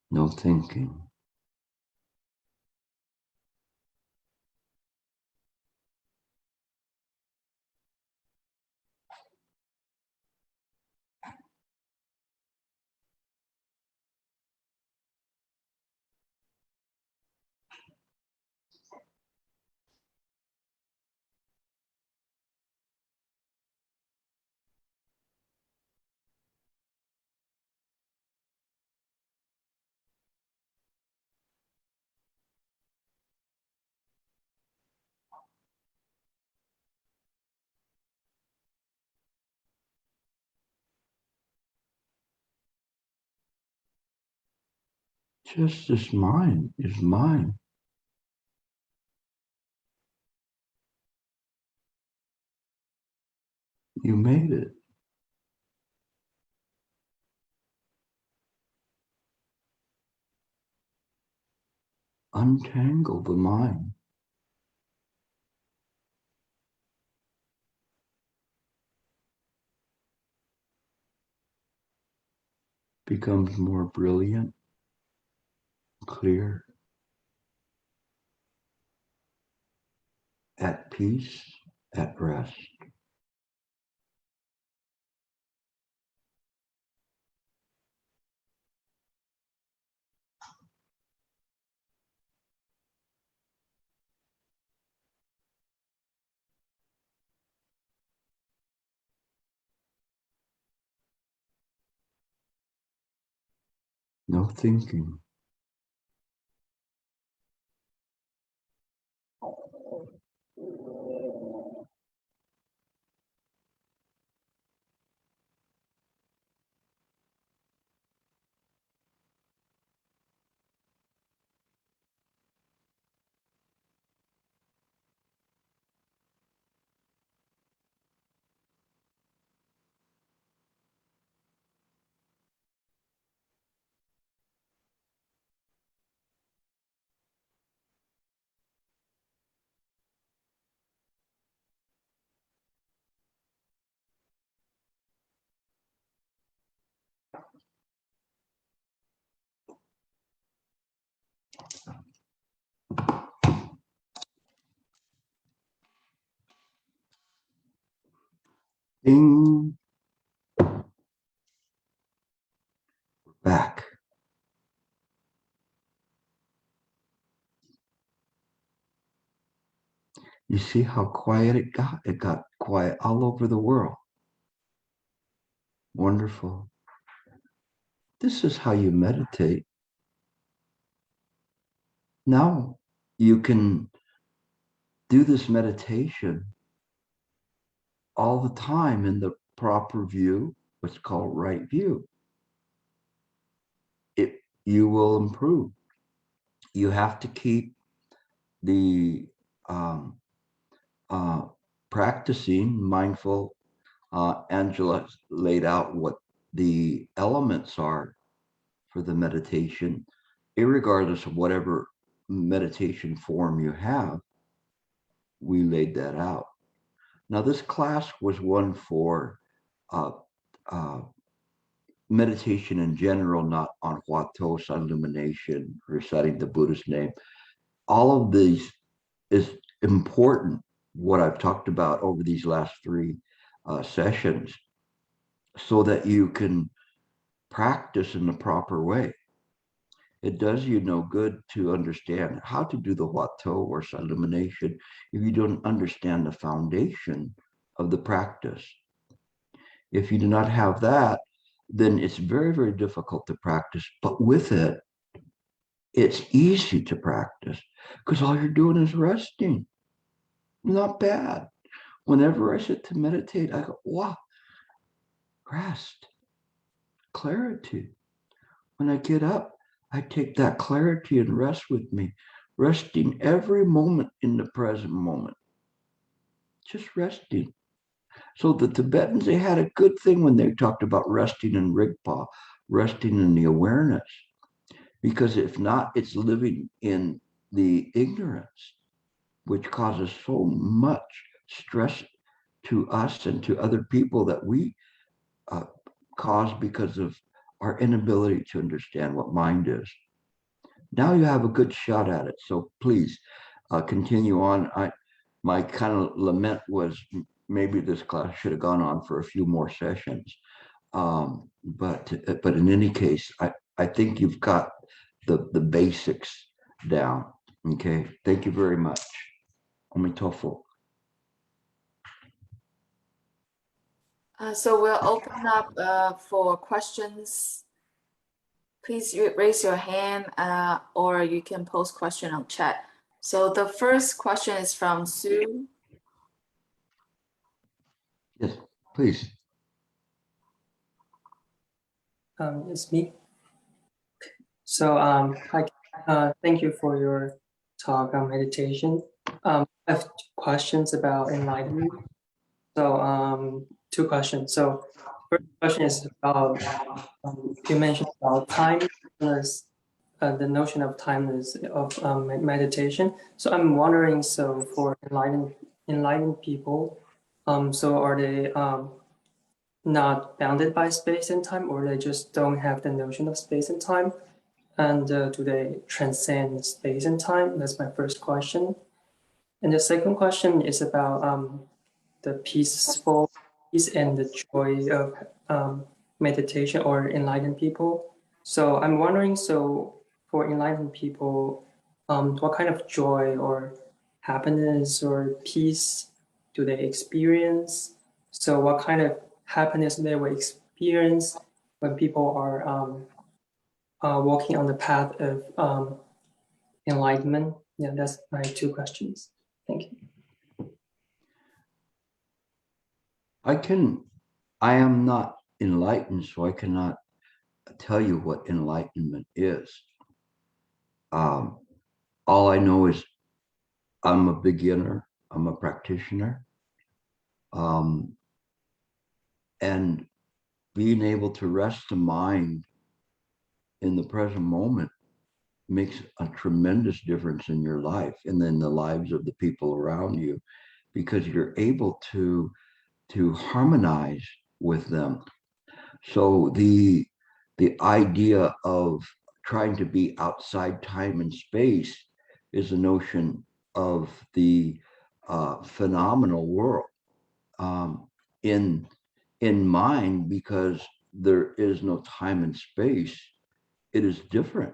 No thinking. Just this mind is mine. You made it. Untangle the mind. Becomes more brilliant, clear, at peace, at rest. No thinking. Ding. Back. You see how quiet it got? It got quiet all over the world. Wonderful. This is how you meditate. Now you can do this meditation all the time in the proper view, what's called right view. You will improve. You have to keep the practicing mindful. Angela laid out what the elements are for the meditation, irregardless of whatever meditation form you have. We laid that out. Now, this class was one for meditation in general, not on Huatos, illumination, reciting the Buddha's name. All of these is important, what I've talked about over these last 3 sessions, so that you can practice in the proper way. It does you no good to understand how to do the Huato or illumination if you don't understand the foundation of the practice. If you do not have that, then it's very, very difficult to practice. But with it, it's easy to practice because all you're doing is resting. Not bad. Whenever I sit to meditate, I go, wow, rest, clarity. When I get up, I take that clarity and rest with me, resting every moment in the present moment. Just resting. So the Tibetans, they had a good thing when they talked about resting in Rigpa, resting in the awareness. Because if not, it's living in the ignorance, which causes so much stress to us and to other people that we cause because of our inability to understand what mind is. Now you have a good shot at it. So please continue on. My kind of lament was maybe this class should have gone on for a few more sessions. But in any case, I think you've got the basics down. Okay. Thank you very much. Omitofo. So we'll open up for questions. Please raise your hand or you can post question on chat. So the first question is from Sue. Yes, please. It's me. So thank you for your talk on meditation. I have questions about enlightenment. So 2 questions. So first question is about you mentioned about timeless, the notion of timeless of meditation. So I'm wondering, so for enlightened people, so are they not bounded by space and time, or they just don't have the notion of space and time? And do they transcend space and time? That's my first question. And the second question is about the peace and the joy of meditation or enlightened people. So I'm wondering, so for enlightened people, what kind of joy or happiness or peace do they experience? So what kind of happiness they will experience when people are walking on the path of enlightenment? Yeah, that's my 2 questions. Thank you. I am not enlightened, so I cannot tell you what enlightenment is. All I know is I'm a beginner, I'm a practitioner. And being able to rest the mind in the present moment makes a tremendous difference in your life and then the lives of the people around you, because you're able to harmonize with them. So the idea of trying to be outside time and space is a notion of the phenomenal world. in mind, because there is no time and space. It is different,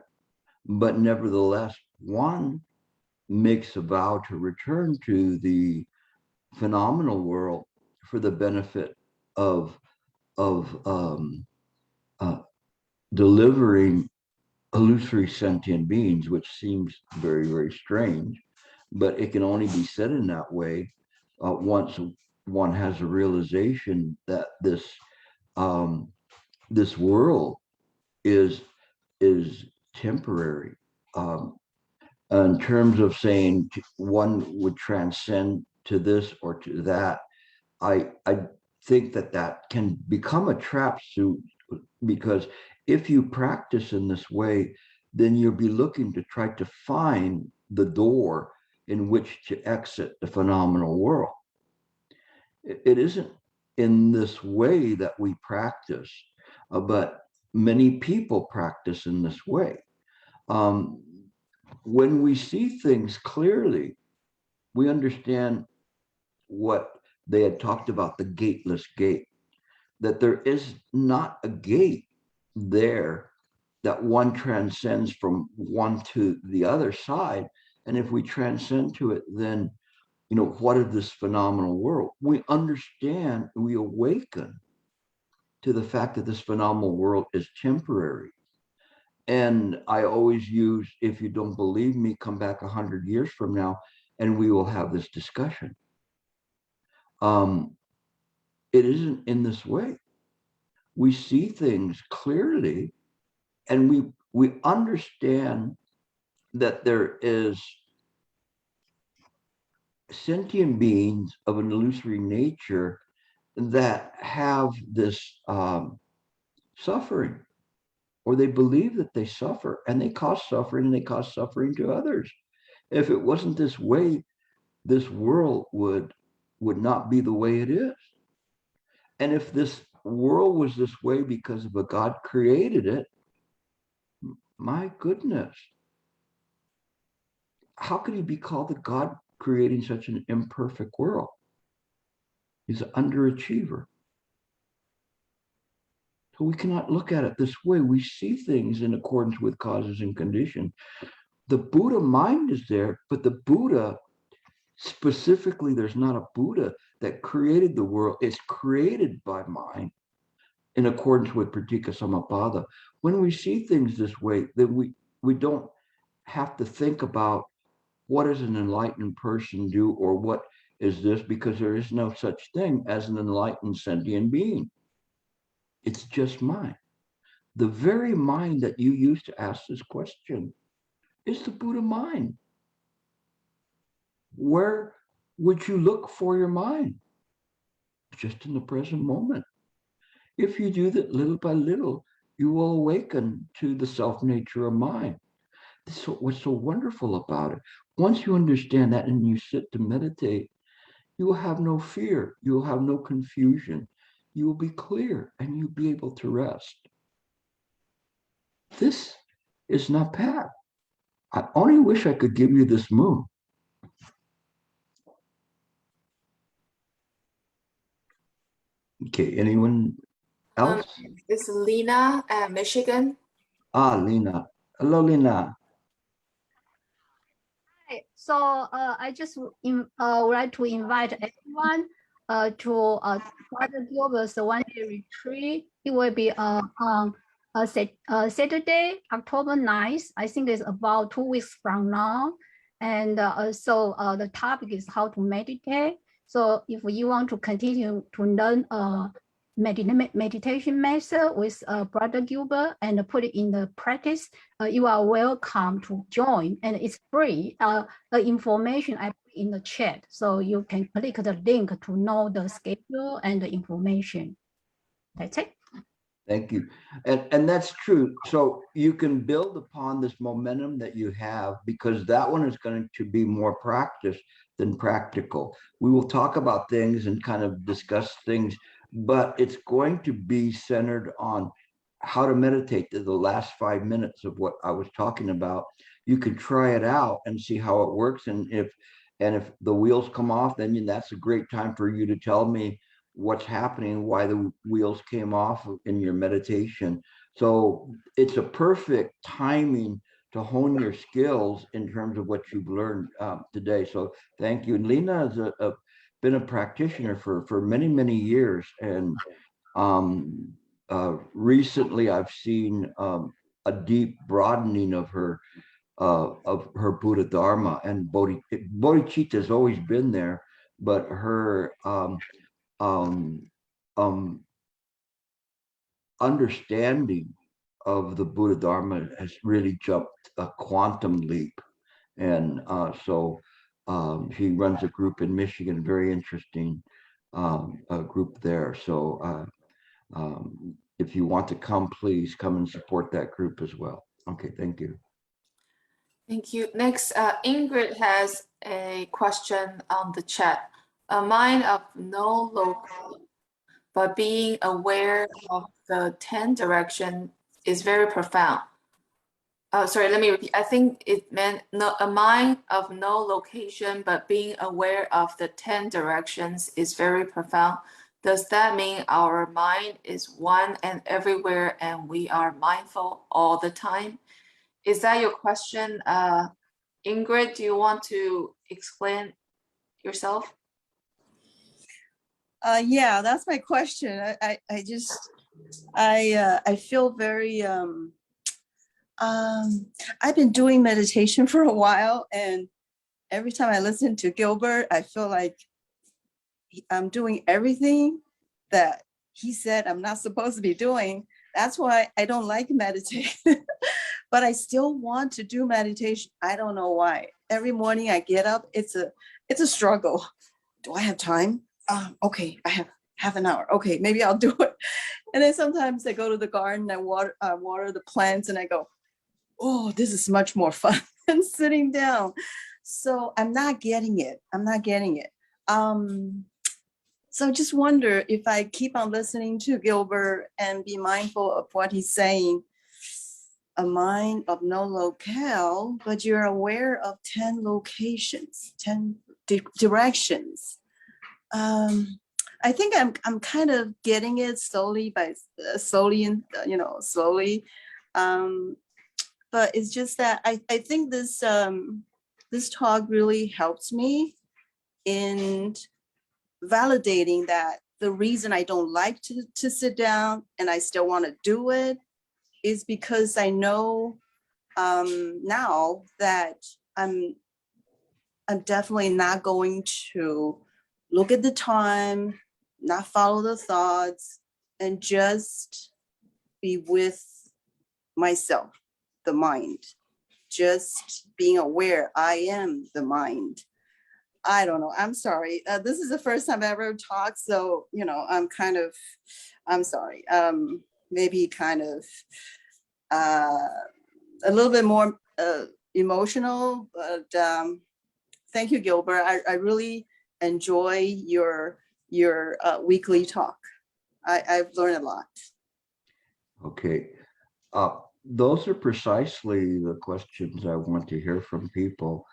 but nevertheless, one makes a vow to return to the phenomenal world for the benefit of delivering illusory sentient beings, which seems very, very strange, but it can only be said in that way once one has a realization that this world is temporary. In terms of saying one would transcend to this or to that, I think that can become a trap suit, because if you practice in this way, then you'll be looking to try to find the door in which to exit the phenomenal world. It isn't in this way that we practice, but many people practice in this way. When we see things clearly, we understand what they had talked about, the gateless gate, that there is not a gate there, that one transcends from one to the other side. And if we transcend to it, then, what is this phenomenal world? We understand, we awaken to the fact that this phenomenal world is temporary. And I always use, if you don't believe me, come back 100 years from now and we will have this discussion. It isn't in this way. We see things clearly, and we understand that there is sentient beings of an illusory nature that have this suffering, or they believe that they suffer, and they cause suffering, and they cause suffering to others. If it wasn't this way, this world would not be the way it is. And if this world was this way because of a God created it, my goodness, how could he be called a God creating such an imperfect world? He's an underachiever. So we cannot look at it this way. We see things in accordance with causes and conditions. The Buddha mind is there, but the Buddha, specifically, there's not a Buddha that created the world. It's created by mind in accordance with Pratika Samappada. When we see things this way, then we don't have to think about what does an enlightened person do, or what is this, because there is no such thing as an enlightened sentient being. It's just mind. The very mind that you use to ask this question is the Buddha mind. Where would you look for your mind? Just in the present moment. If you do that little by little, you will awaken to the self-nature of mind. This is what's so wonderful about it. Once you understand that and you sit to meditate, you will have no fear. You will have no confusion. You will be clear, and you'll be able to rest. This is not bad. I only wish I could give you this moon. Okay, anyone else? It's Lena at Michigan. Lena. Hello, Lena. Hi. So I just would like to invite everyone to Father Gilbert's one-day retreat. It will be on Saturday, October 9th. I think it's about 2 weeks from now. And so the topic is how to meditate. So if you want to continue to learn meditation method with Brother Gilbert and put it in the practice, you are welcome to join, and it's free. The information I put in the chat, so you can click the link to know the schedule and the information. That's it. Thank you. And that's true. So you can build upon this momentum that you have, because that one is going to be more practice than practical. We will talk about things and kind of discuss things, but it's going to be centered on how to meditate. To the last 5 minutes of what I was talking about, you could try it out and see how it works. And if the wheels come off, then that's a great time for you to tell me what's happening, why the wheels came off in your meditation. So it's a perfect timing to hone your skills in terms of what you've learned today. So thank you. And Lena has been a practitioner for many, many years. And recently I've seen a deep broadening of her Buddha Dharma, and bodhicitta has always been there, but her understanding of the Buddha Dharma has really jumped a quantum leap. And so she runs a group in Michigan, very interesting group there. So if you want to come, please come and support that group as well. Okay, thank you. Thank you. Next, Ingrid has a question on the chat. A mind of no local, but being aware of the 10 direction is very profound. Sorry, let me repeat. I think it meant a mind of no location, but being aware of the 10 directions is very profound. Does that mean our mind is one and everywhere and we are mindful all the time? Is that your question? Ingrid, do you want to explain yourself? Yeah, that's my question. I feel very I've been doing meditation for a while, and every time I listen to Gilbert, I feel like I'm doing everything that he said I'm not supposed to be doing. That's why I don't like meditation. But I still want to do meditation. I don't know why. Every morning I get up, it's a struggle. Do I have time? Okay, I have half an hour. Okay, maybe I'll do it. And then sometimes I go to the garden, I water the plants, and I go, oh, this is much more fun than sitting down. So I'm not getting it. So I just wonder if I keep on listening to Gilbert and be mindful of what he's saying, a mind of no locale, but you're aware of 10 locations, 10 directions. I think I'm kind of getting it slowly. But it's just that I think this talk really helps me in validating that the reason I don't like to sit down and I still want to do it is because I know now that I'm definitely not going to look at the time, not follow the thoughts, and just be with myself, the mind, just being aware I am the mind. I don't know. I'm sorry. This is the first time I ever talked. So, I'm sorry. Maybe kind of a little bit more emotional, but thank you, Gilbert. I really enjoy your weekly talk. I've learned a lot. Okay. Those are precisely the questions I want to hear from people,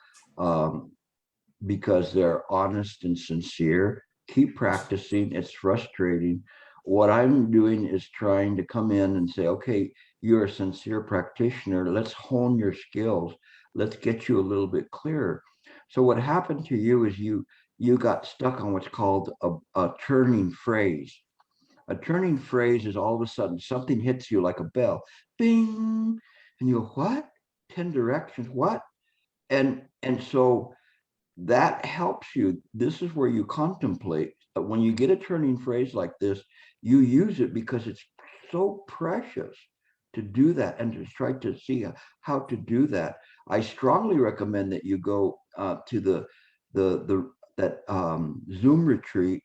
because they're honest and sincere. Keep practicing. It's frustrating. What I'm doing is trying to come in and say, okay, you're a sincere practitioner. Let's hone your skills. Let's get you a little bit clearer. So what happened to you is you got stuck on what's called a turning phrase. A turning phrase is all of a sudden something hits you like a bell, bing, and you go, what? 10 directions, what? And so that helps you. This is where you contemplate. But when you get a turning phrase like this, you use it because it's so precious to do that and to try to see how to do that. I strongly recommend that you go to that Zoom retreat,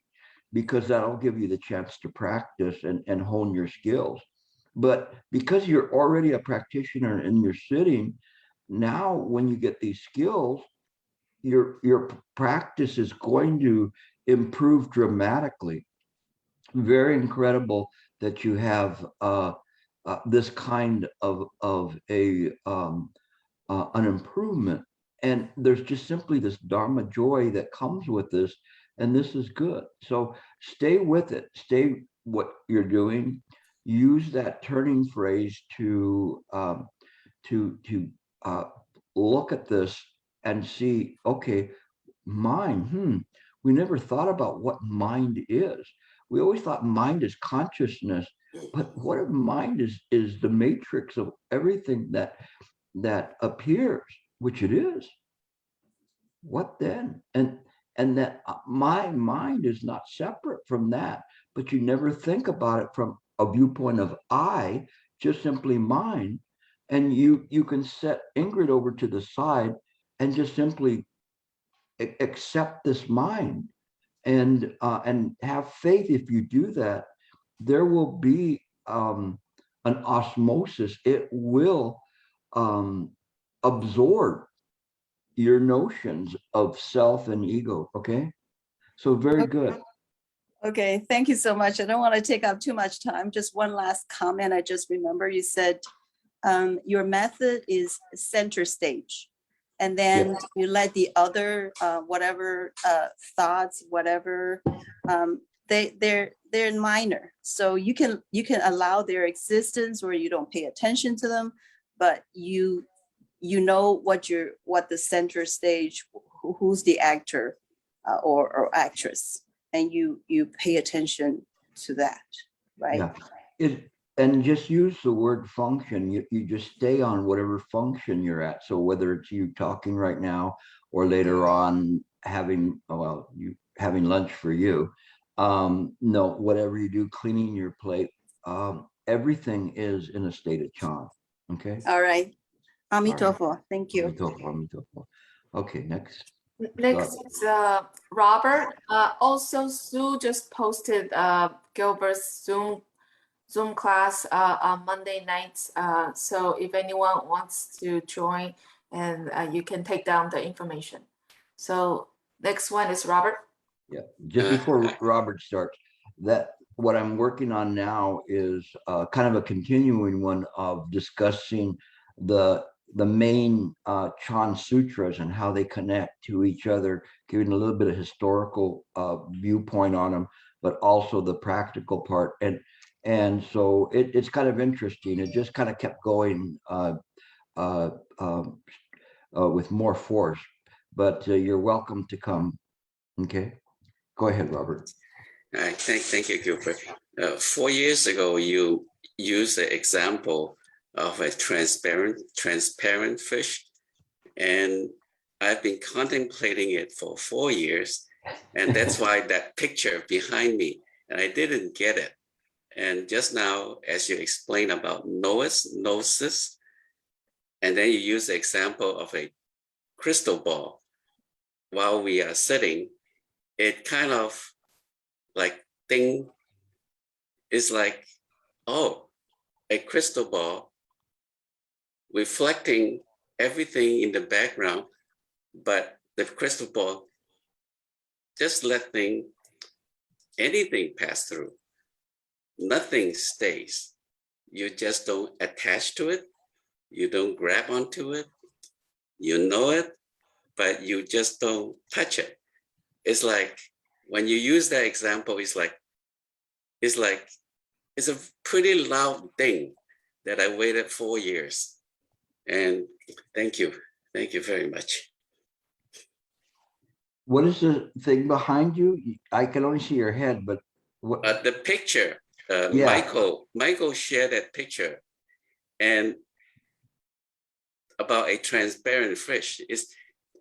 because that'll give you the chance to practice and hone your skills. But because you're already a practitioner and you're sitting, now when you get these skills, your practice is going to improve dramatically. Very incredible that you have this kind of an improvement. And there's just simply this Dharma joy that comes with this. And this is good. So stay with it. Stay what you're doing. Use that turning phrase to look at this and see, okay, mind, we never thought about what mind is. We always thought mind is consciousness, but what if mind is the matrix of everything that appears, which it is. What then? And that my mind is not separate from that, but you never think about it from a viewpoint of I, just simply mine. And you can set Ingrid over to the side and just simply accept this mind and have faith. If you do that, there will be an osmosis. It will absorb your notions of self and ego. Okay, so very good. Okay, thank you so much. I don't want to take up too much time. Just one last comment. I just remember you said your method is center stage, and then you let the other whatever thoughts, whatever they're minor. So you can allow their existence, or you don't pay attention to them, but you know what the center stage, who's the actor or actress, and you pay attention to that, right? Yeah. And just use the word function. You just stay on whatever function you're at. So whether it's you talking right now or later on having lunch for you, no, whatever you do, cleaning your plate, everything is in a state of chan. Okay. All right. Amitofo. Right. Thank you. Amitofo. Okay, next. Next is Robert. Also, Sue just posted Gilbert's Zoom class on Monday nights. So if anyone wants to join, and you can take down the information. So next one is Robert. Yeah, just before Robert starts, that what I'm working on now is kind of a continuing one of discussing the main Chan Sutras and how they connect to each other, giving a little bit of historical viewpoint on them, but also the practical part. And so it's kind of interesting. It just kind of kept going with more force, but you're welcome to come. Okay, go ahead, Robert. All right, thank you, Gilbert. 4 years ago, you used the example of a transparent fish, and I've been contemplating it for 4 years, and that's why that picture behind me, and I didn't get it. And just now, as you explain about gnosis, and then you use the example of a crystal ball while we are sitting, it kind of like thing is like, oh, a crystal ball reflecting everything in the background, but the crystal ball just letting anything pass through. Nothing stays. You just don't attach to it. You don't grab onto it. You know it, but you just don't touch it. It's like, when you use that example, it's a pretty loud thing that I waited 4 years. And thank you very much. What is the thing behind you? I can only see your head, but what? The picture, Michael shared that picture, and about a transparent fish.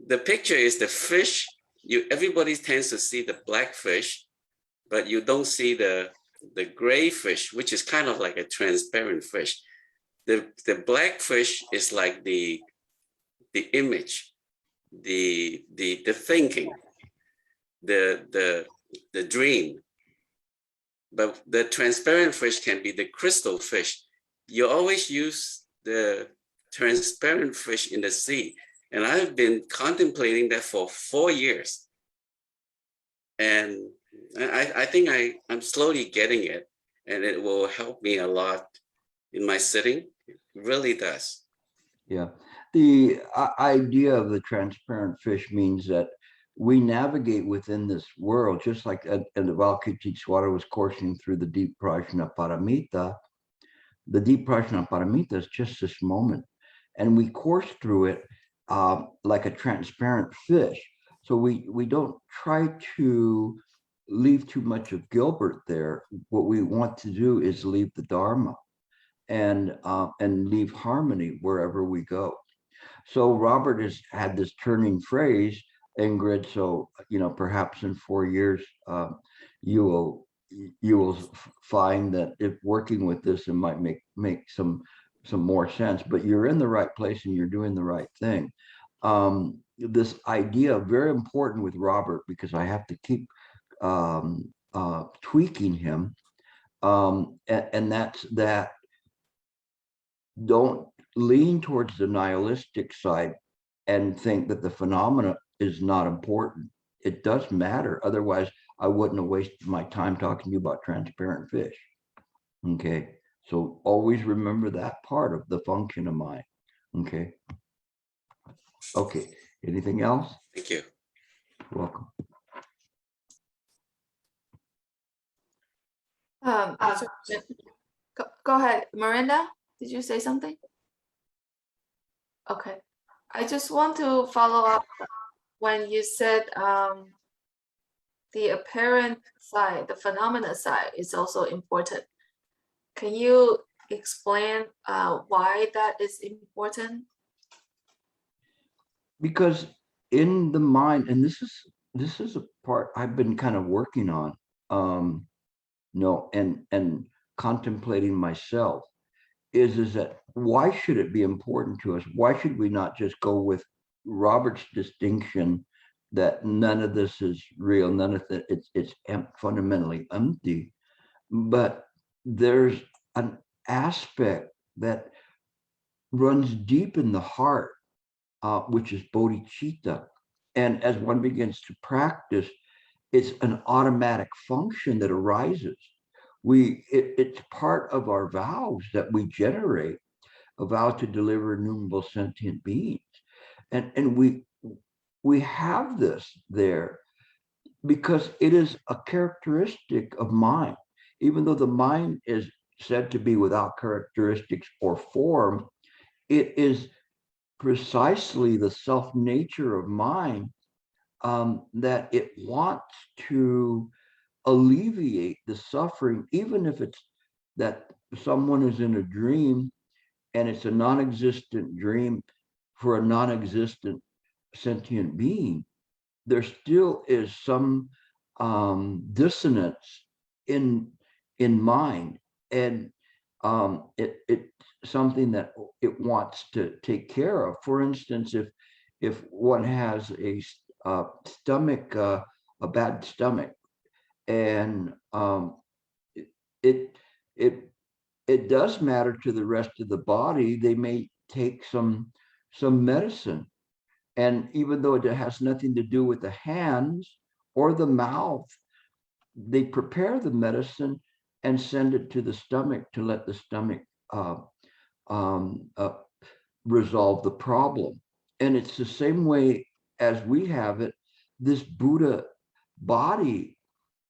The picture is the fish. Everybody tends to see the black fish, but you don't see the gray fish, which is kind of like a transparent fish. The black fish is like the image, the thinking, the dream. But the transparent fish can be the crystal fish. You always use the transparent fish in the sea. And I've been contemplating that for 4 years. And I think I'm slowly getting it, and it will help me a lot in my sitting. It really does. Yeah. The idea of the transparent fish means that we navigate within this world, just like and the Avalokiteshvara was coursing through the deep prajna paramita. The deep prajna paramita is just this moment, and we course through it like a transparent fish. So we don't try to leave too much of Gilbert there. What we want to do is leave the Dharma and leave harmony wherever we go. So Robert has had this turning phrase, Ingrid. So perhaps in 4 years, you will find that if working with this, it might make some more sense. But you're in the right place and you're doing the right thing. This idea very important with Robert, because I have to keep tweaking him, and that's that. Don't lean towards the nihilistic side and think that the phenomena is not important. It does matter. Otherwise, I wouldn't have wasted my time talking to you about transparent fish. Okay. So always remember that part of the function of mind. Okay. Okay. Anything else? Thank you. You're welcome. Go ahead, Miranda. Did you say something? Okay. I just want to follow up when you said the apparent side, the phenomena side is also important. Can you explain why that is important? Because in the mind, and this is a part I've been kind of working on, and contemplating myself, is that why should it be important to us? Why should we not just go with Robert's distinction that none of this is real, none of it, it's fundamentally empty, but there's an aspect that runs deep in the heart, which is bodhicitta. And as one begins to practice, it's an automatic function that arises. It's part of our vows that we generate, a vow to deliver innumerable sentient beings. And we have this there because it is a characteristic of mind. Even though the mind is said to be without characteristics or form, it is precisely the self-nature of mind that it wants to alleviate the suffering, even if it's that someone is in a dream and it's a non-existent dream for a non-existent sentient being. There still is some dissonance in mind, and it's something that it wants to take care of. For instance, if one has a stomach, a bad stomach, and it does matter to the rest of the body, they may take some medicine, and even though it has nothing to do with the hands or the mouth, they prepare the medicine and send it to the stomach to let the stomach resolve the problem. And it's the same way as we have it. This Buddha body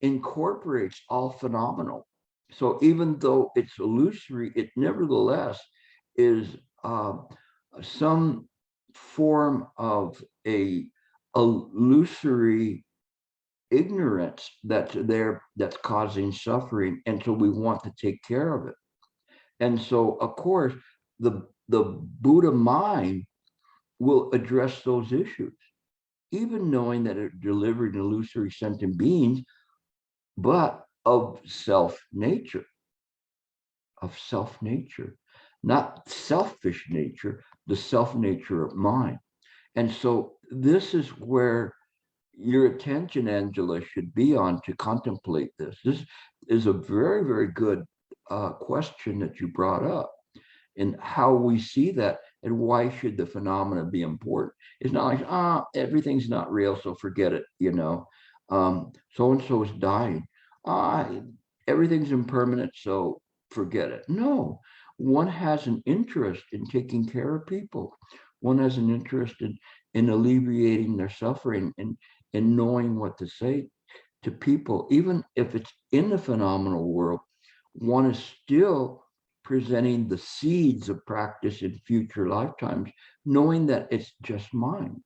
incorporates all phenomenal. So even though it's illusory, it nevertheless is some form of a illusory ignorance that's there, that's causing suffering, and so we want to take care of it. And so, of course, the Buddha mind will address those issues, even knowing that it delivered illusory sentient beings, but of self-nature, not selfish nature, the self-nature of mind. And so this is where your attention, Angela, should be on to contemplate this. This is a very, very good question that you brought up, in how we see that and why should the phenomena be important. It's not like, everything's not real, so forget it, so-and-so is dying. Everything's impermanent, so forget it. No, one has an interest in taking care of people. One has an interest in alleviating their suffering, and knowing what to say to people, even if it's in the phenomenal world. One is still presenting the seeds of practice in future lifetimes, knowing that it's just mine.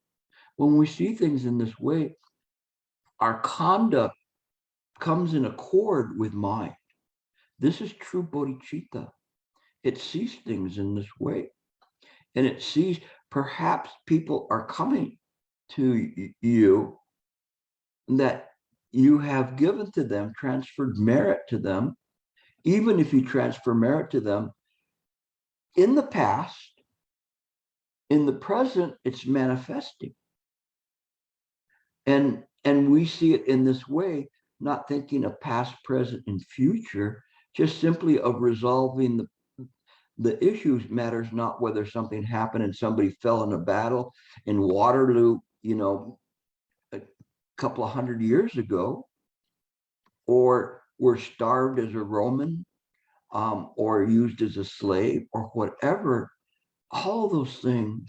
When we see things in this way, our conduct comes in accord with mind. This is true bodhicitta. It sees things in this way. And it sees perhaps people are coming to you that you have given to them, transferred merit to them. Even if you transfer merit to them in the past, in the present, it's manifesting. And we see it in this way, not thinking of past, present, and future, just simply of resolving the issues. Matters not whether something happened and somebody fell in a battle in Waterloo, a couple of 100 years ago, or were starved as a Roman, or used as a slave, or whatever. All those things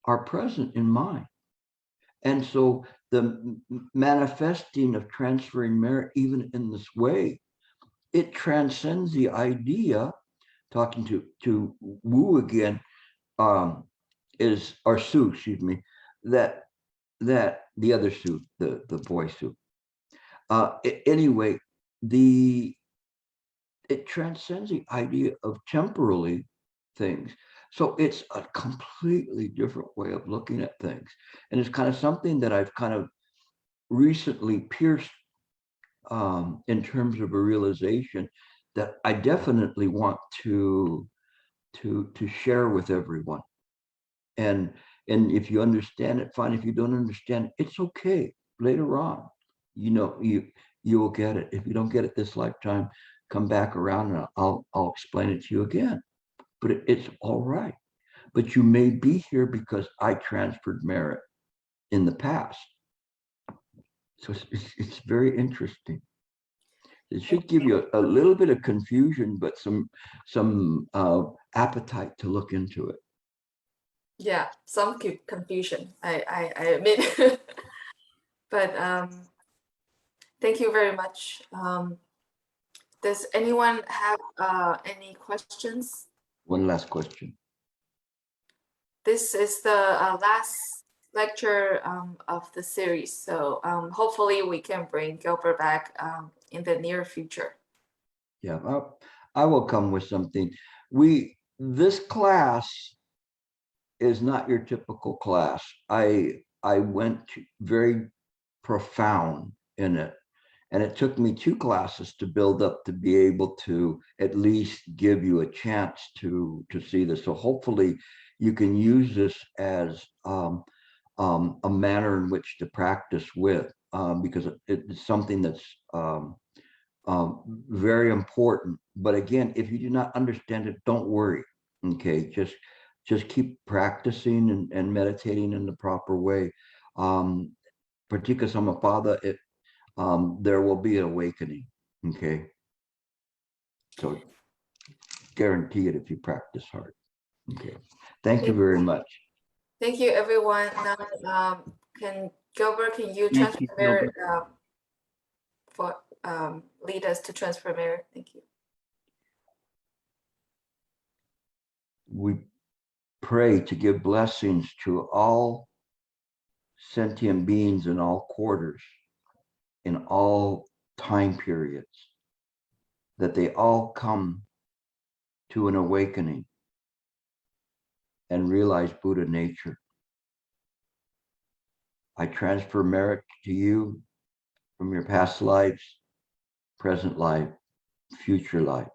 are present in mind. And so the manifesting of transferring merit, even in this way, it transcends the idea, talking to Wu again, or Su, excuse me, that the other Su, the boy Su. Anyway, it transcends the idea of temporally things. So it's a completely different way of looking at things. And it's kind of something that I've kind of recently pierced in terms of a realization that I definitely want to share with everyone. And if you understand it, fine. If you don't understand it, it's okay. Later on, you will get it. If you don't get it this lifetime, come back around and I'll explain it to you again. But it's all right. But you may be here because I transferred merit in the past. So it's very interesting. It should give you a little bit of confusion, but some appetite to look into it. Yeah, some confusion, I admit. But thank you very much. Does anyone have any questions? One last question. This is the last lecture of the series, so hopefully we can bring Gilbert back in the near future. Yeah, I will come with something. This class is not your typical class. I went very profound in it, and it took me 2 classes to build up to be able to at least give you a chance to see this. So hopefully you can use this as a manner in which to practice with, because it's something that's very important. But again, if you do not understand it, don't worry. Okay, just keep practicing and meditating in the proper way. Pratika Samapada, there will be an awakening. Okay, so guarantee it if you practice hard. Okay, thank you very much. Thank you, everyone. Now, Gilbert, can you Thank you, transfer merit lead us to transfer merit? Thank you. We pray to give blessings to all sentient beings in all quarters, in all time periods, that they all come to an awakening and realize Buddha nature. I transfer merit to you from your past lives, present life, future life.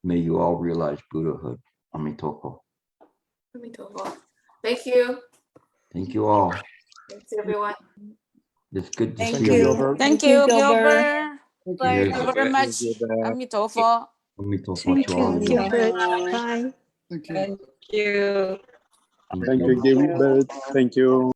May you all realize Buddhahood. Amitofo. Thank you. Thank you all. Thanks, everyone. It's good to Thank see you, you. Gilbert. Thank you, Gilbert. Cheers. Thank you very much. Amitofo. Amitofo Thank to you, all. Gilbert. Bye. Thank you. Thank you. Thank you, Gilbert. Thank you.